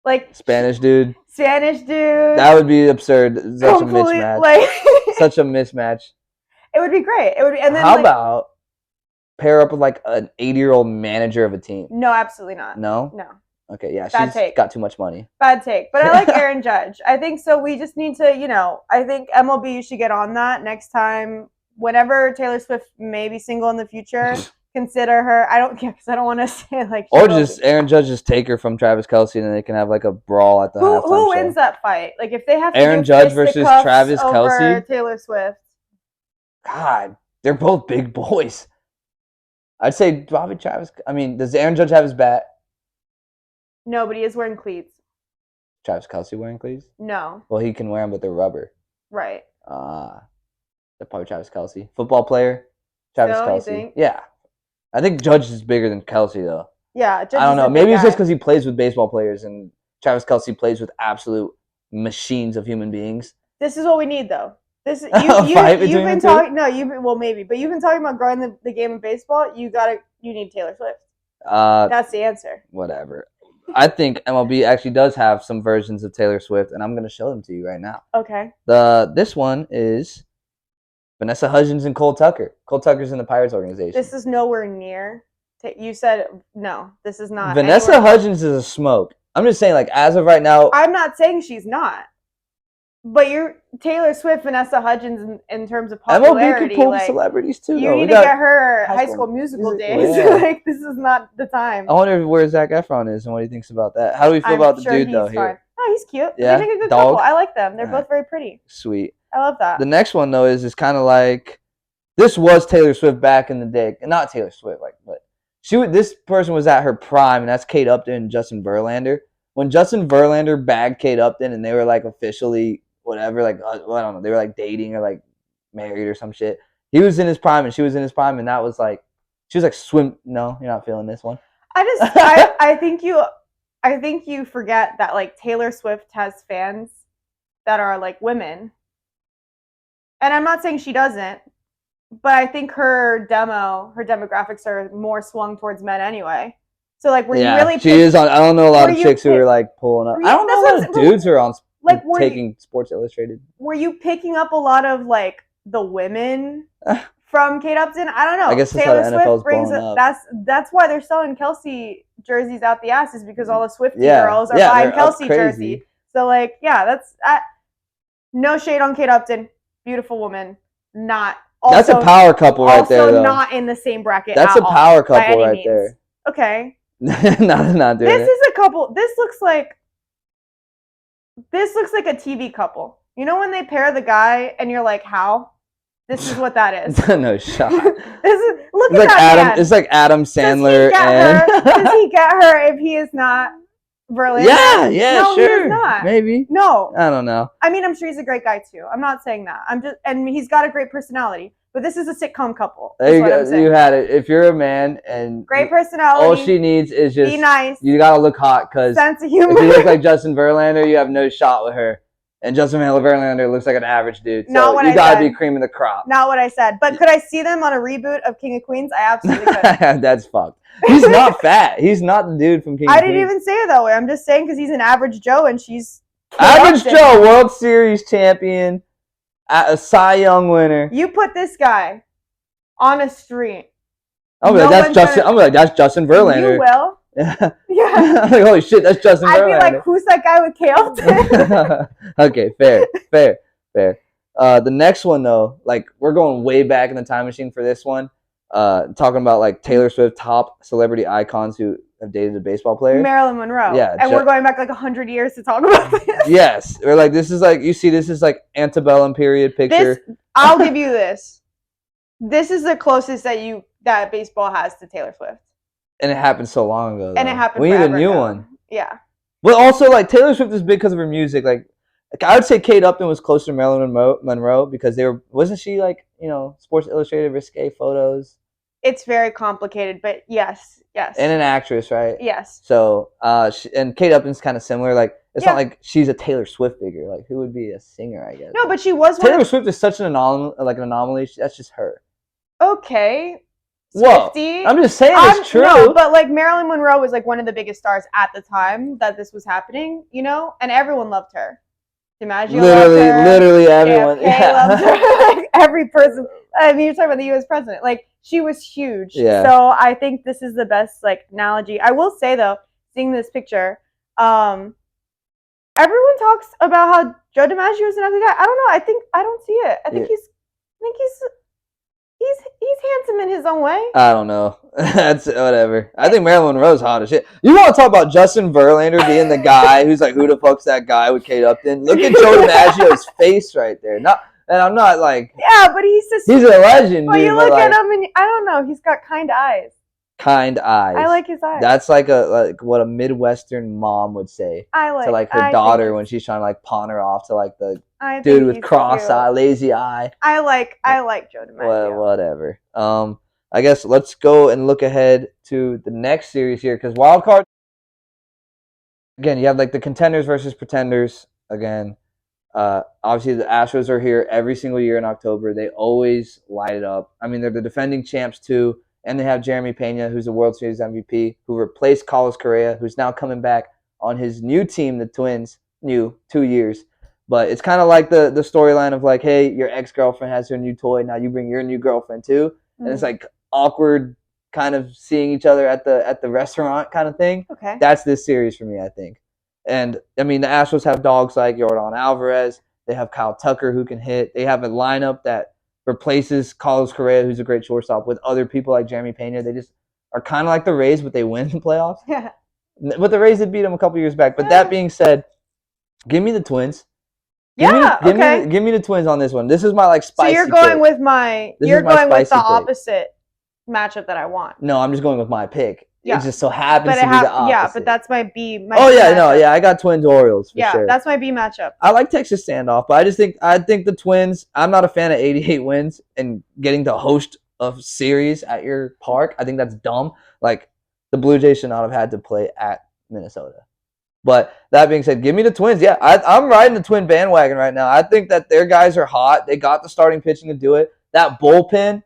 like Spanish dude. That would be absurd. Such a mismatch. Such a mismatch. It would be great. It would be. And then how about pair up with like an 80-year-old manager of a team? No, absolutely not. No. Okay, yeah, Bad take. Got too much money. Bad take. But I like Aaron Judge. I think so. We just need to, I think MLB should get on that next time. Whenever Taylor Swift may be single in the future, consider her. I don't care because I don't want to say like. Or just Aaron Judge just take her from Travis Kelce and then they can have like a brawl at the halftime show. Who wins that fight? Like if they have to Aaron Judge versus Travis Kelce, Taylor Swift. God, they're both big boys. I'd say probably Travis. I mean, does Aaron Judge have his bat? No, but he is wearing cleats. Travis Kelce wearing cleats? No. Well, he can wear them, but they're rubber. Right. They're probably Travis Kelce. Football player, Travis Still, Kelce. You think? Yeah. I think Judge is bigger than Kelce, though. Yeah, Judge I don't know. Maybe it's guy. just because he plays with baseball players and Travis Kelce plays with absolute machines of human beings. This is what we need, though. You've been talking. No, maybe, but you've been talking about growing the game of baseball. You need Taylor Swift. That's the answer. Whatever. I think MLB actually does have some versions of Taylor Swift, and I'm going to show them to you right now. Okay. This one is Vanessa Hudgens and Cole Tucker. Cole Tucker's in the Pirates organization. This is nowhere near. You said no. This is not. Vanessa Hudgens is a smoke. I'm just saying, like as of right now. I'm not saying she's not. But you're Taylor Swift, Vanessa Hudgens in terms of popularity. MLB could pull celebrities too. You need to get her High School Musical days. Yeah. Like this is not the time. I wonder where Zac Efron is and what he thinks about that. How do we feel about the dude though? Here, oh, he's cute. Yeah, they make a good dog. couple. I like them. They're both very pretty. Sweet. I love that. The next one though is kind of like this was Taylor Swift back in the day, not Taylor Swift, but this person was at her prime, and that's Kate Upton and Justin Verlander. When Justin Verlander bagged Kate Upton, and they were like officially. Whatever, like I don't know, they were like dating or like married or some shit. He was in his prime and she was in his prime, and that was like she was like swim. No, you're not feeling this one. I think you forget that like Taylor Swift has fans that are like women, and I'm not saying she doesn't, but I think her demographics are more swung towards men anyway. So like, were you really? She is on. I don't know a lot of chicks who are like pulling up. I don't know a lot of dudes who are on. Like taking Sports Illustrated. Were you picking up a lot of like the women from Kate Upton? I don't know. I guess that's Taylor Swift brings it. That's why they're selling Kelce jerseys out the ass, is because all the Swiftie girls are buying Kelce jersey. So like, that's no shade on Kate Upton, beautiful woman. Not also, that's a power couple right there. Also not in the same bracket. That's a power couple right there. Okay. not doing this is a couple. This looks like a TV couple. You know when they pair the guy and you're like, how? This is what that is. No shot. Look it's at like that Adam. man. It's like Adam Sandler. Does he get her if he is not Verlander? Yeah, no, sure. He does not. Maybe. No. I don't know. I mean, I'm sure he's a great guy too. I'm not saying that. And he's got a great personality. But this is a sitcom couple. There you go. You had it. If you're a man and great personality, all she needs is just be nice. You gotta look hot, because sense of humor. If you look like Justin Verlander, you have no shot with her. And Justin Verlander looks like an average dude. So you gotta be cream of the crop. Not what I said. But could I see them on a reboot of King of Queens? I absolutely could. That's fucked. He's not fat. He's not the dude from King of Queens. I didn't even say it that way. I'm just saying because he's an average Joe and she's average Joe, World Series champion, a Cy Young winner. You put this guy on a street. I'm like, that's Justin Verlander. You will. Yeah. I'm like, holy shit, that's Justin Verlander. I'd be like, who's that guy with Kate Upton? Okay, fair. Fair. The next one though, like we're going way back in the time machine for this one. Talking about like Taylor Swift top celebrity icons who have dated a baseball player. Marilyn Monroe. Yeah, and we're going back like 100 years to talk about this. Yes, or like this is like you see this is like antebellum period picture. I'll give you this. This is the closest that baseball has to Taylor Swift. And it happened so long ago. Though. And it happened. We need a new ago. one. Yeah. But also like Taylor Swift is big because of her music. Like I would say Kate Upton was closer to Marilyn Monroe because wasn't she like Sports Illustrated risque photos. It's very complicated, but yes. And an actress, right? Yes. So, and Kate Upton's kind of similar. Like, it's not like she's a Taylor Swift figure. Like, who would be a singer? I guess. No, but she was. Taylor Swift is such an anomaly. That's just her. Okay. Swiftie. Well, I'm just saying it's true. No, but like Marilyn Monroe was like one of the biggest stars at the time that this was happening, and everyone loved her. DiMaggio literally everyone. Loved her. Like, every person. I mean, you're talking about the U.S. president. Like, she was huge. Yeah. So I think this is the best like analogy. I will say though, seeing this picture, everyone talks about how Joe DiMaggio is an ugly guy. I don't know. I don't see it. I think he's handsome in his own way. I don't know. That's whatever. I think Marilyn Monroe's hot as shit. You want to talk about Justin Verlander being the guy who's like, who the fuck's that guy with Kate Upton? Look at Joe DiMaggio's face right there. And I'm not like... Yeah, but he's a legend, Well, you look at him and I don't know. He's got kind eyes. Kind eyes. I like his eyes. That's like what a Midwestern mom would say to her daughter when she's trying to like pawn her off to like the dude with cross-eye, lazy eye. I like Joe DiMaggio. Well, whatever. I guess let's go and look ahead to the next series here because Wildcard. Again, you have like the contenders versus pretenders again. Obviously, the Astros are here every single year in October. They always light it up. I mean, they're the defending champs too, and they have Jeremy Pena, who's a World Series MVP, who replaced Carlos Correa, who's now coming back on his new team, the Twins. New 2 years, but it's kind of like the storyline of like, hey, your ex-girlfriend has her new toy. Now you bring your new girlfriend too, and it's like awkward, kind of seeing each other at the restaurant kind of thing. Okay, that's this series for me, I think. And, I mean, the Astros have dogs like Yordan Alvarez. They have Kyle Tucker who can hit. They have a lineup that replaces Carlos Correa, who's a great shortstop, with other people like Jeremy Pena. They just are kind of like the Rays, but they win the playoffs. Yeah. But the Rays did beat them a couple years back. But that being said, give me the Twins. Give me the Twins on this one. This is my like spicy. So you're going pick. with the opposite matchup that I want. No, I'm just going with my pick. Yeah. It just so happens to be the opposite. Yeah, but that's my B. I got Twins Orioles for sure. Yeah, that's my B matchup. I like Texas standoff, but I think the Twins. I'm not a fan of 88 wins and getting to host a series at your park. I think that's dumb. Like the Blue Jays should not have had to play at Minnesota. But that being said, give me the Twins. Yeah, I'm riding the Twin bandwagon right now. I think that their guys are hot. They got the starting pitching to do it. That bullpen,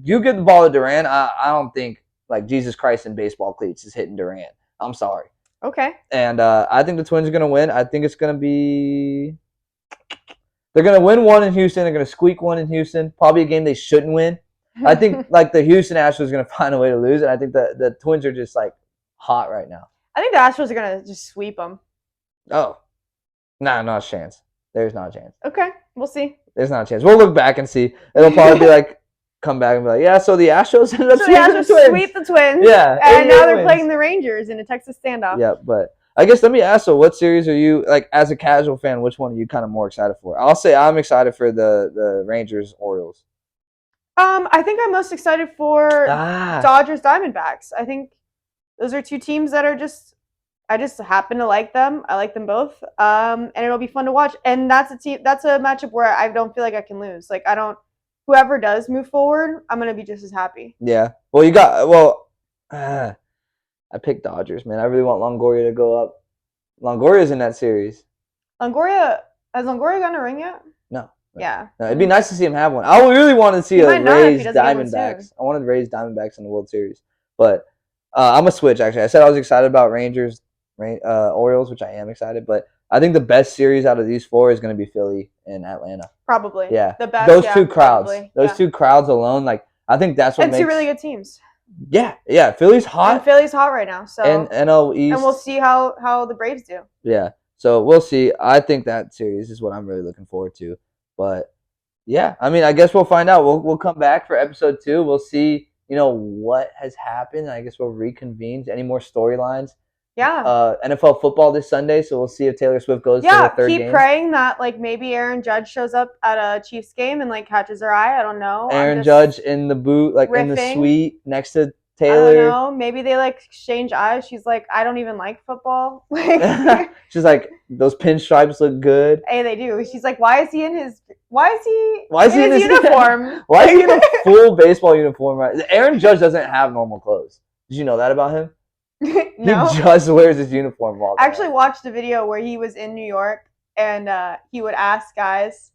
you get the ball to Duran. I don't think. Like Jesus Christ in baseball cleats is hitting Durant. I'm sorry. Okay. And I think the Twins are going to win. I think it's going to be... They're going to win one in Houston. They're going to squeak one in Houston. Probably a game they shouldn't win. I think like the Houston Astros are going to find a way to lose. And I think the Twins are just like hot right now. I think the Astros are going to just sweep them. Oh. Nah, not a chance. There's not a chance. Okay. We'll see. There's not a chance. We'll look back and see. It'll probably be like... Come back and be like, yeah, so the Astros ended up sweep the Twins. Yeah. And now they're playing the Rangers in a Texas standoff. Yeah, but I guess let me ask, so what series are you, like, as a casual fan, which one are you kind of more excited for? I'll say I'm excited for the Rangers-Orioles. I think I'm most excited for Dodgers-Diamondbacks. I think those are two teams that are I just happen to like them. I like them both. And it'll be fun to watch. And that's a matchup where I don't feel like I can lose. Like, whoever does move forward, I'm going to be just as happy. Yeah. Well, I picked Dodgers, man. I really want Longoria to go up. Longoria's in that series. Has Longoria gotten a ring yet? No. Yeah. No, it'd be nice to see him have one. I really want to see a Rays Diamondbacks. I wanted Rays Diamondbacks in the World Series. But I'm going to switch, actually. I said I was excited about Rangers, Orioles, which I am excited, but I think the best series out of these four is going to be Philly and Atlanta. Probably. Yeah. The best. Those two crowds. Probably. Those two crowds alone, like I think that's what makes. And two really good teams. Yeah. Philly's hot. And Philly's hot right now. So. And NL East. And we'll see how the Braves do. Yeah. So we'll see. I think that series is what I'm really looking forward to. But yeah, I mean, I guess we'll find out. We'll come back for episode 2. We'll see, what has happened. I guess we'll reconvene. Any more storylines? Yeah. NFL football this Sunday, so we'll see if Taylor Swift goes to her third keep game. praying that like maybe Aaron Judge shows up at a Chiefs game and like catches her eye. I don't know. Aaron Judge in the booth, like in the riffing. suite next to I Taylor. don't know. Maybe they like exchange eyes. She's like, I don't even like football. Like, she's like, those pinstripes look good. Hey, they do. She's like, why is he in his uniform? Why is he in a full baseball uniform? Right? Aaron Judge doesn't have normal clothes. Did you know that about him? No. He just wears his uniform all day. I actually watched a video where he was in New York and he would ask guys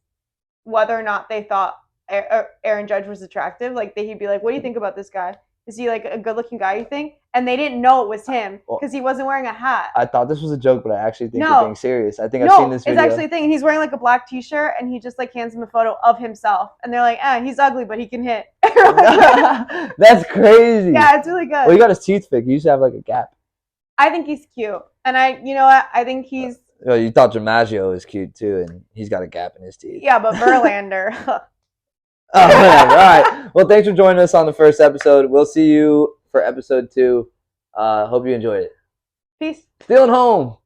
whether or not they thought Aaron Judge was attractive. Like he'd be like, what do you think about this guy? Is he like a good-looking guy, you think? And they didn't know it was him because he wasn't wearing a hat. I thought this was a joke, but I actually think you're being serious. I think I've seen this video. It's actually a thing. And he's wearing like a black t-shirt and he just like hands him a photo of himself. And they're like, he's ugly, but he can hit. That's crazy. Yeah, it's really good. Well, he got his teeth fixed. He used to have like a gap. I think he's cute. And I think he's... Well, you thought DiMaggio was cute too, and he's got a gap in his teeth. Yeah, but Verlander... All right. Well, thanks for joining us on the first episode. We'll see you for episode 2. Hope you enjoyed it. Peace. Stealing home.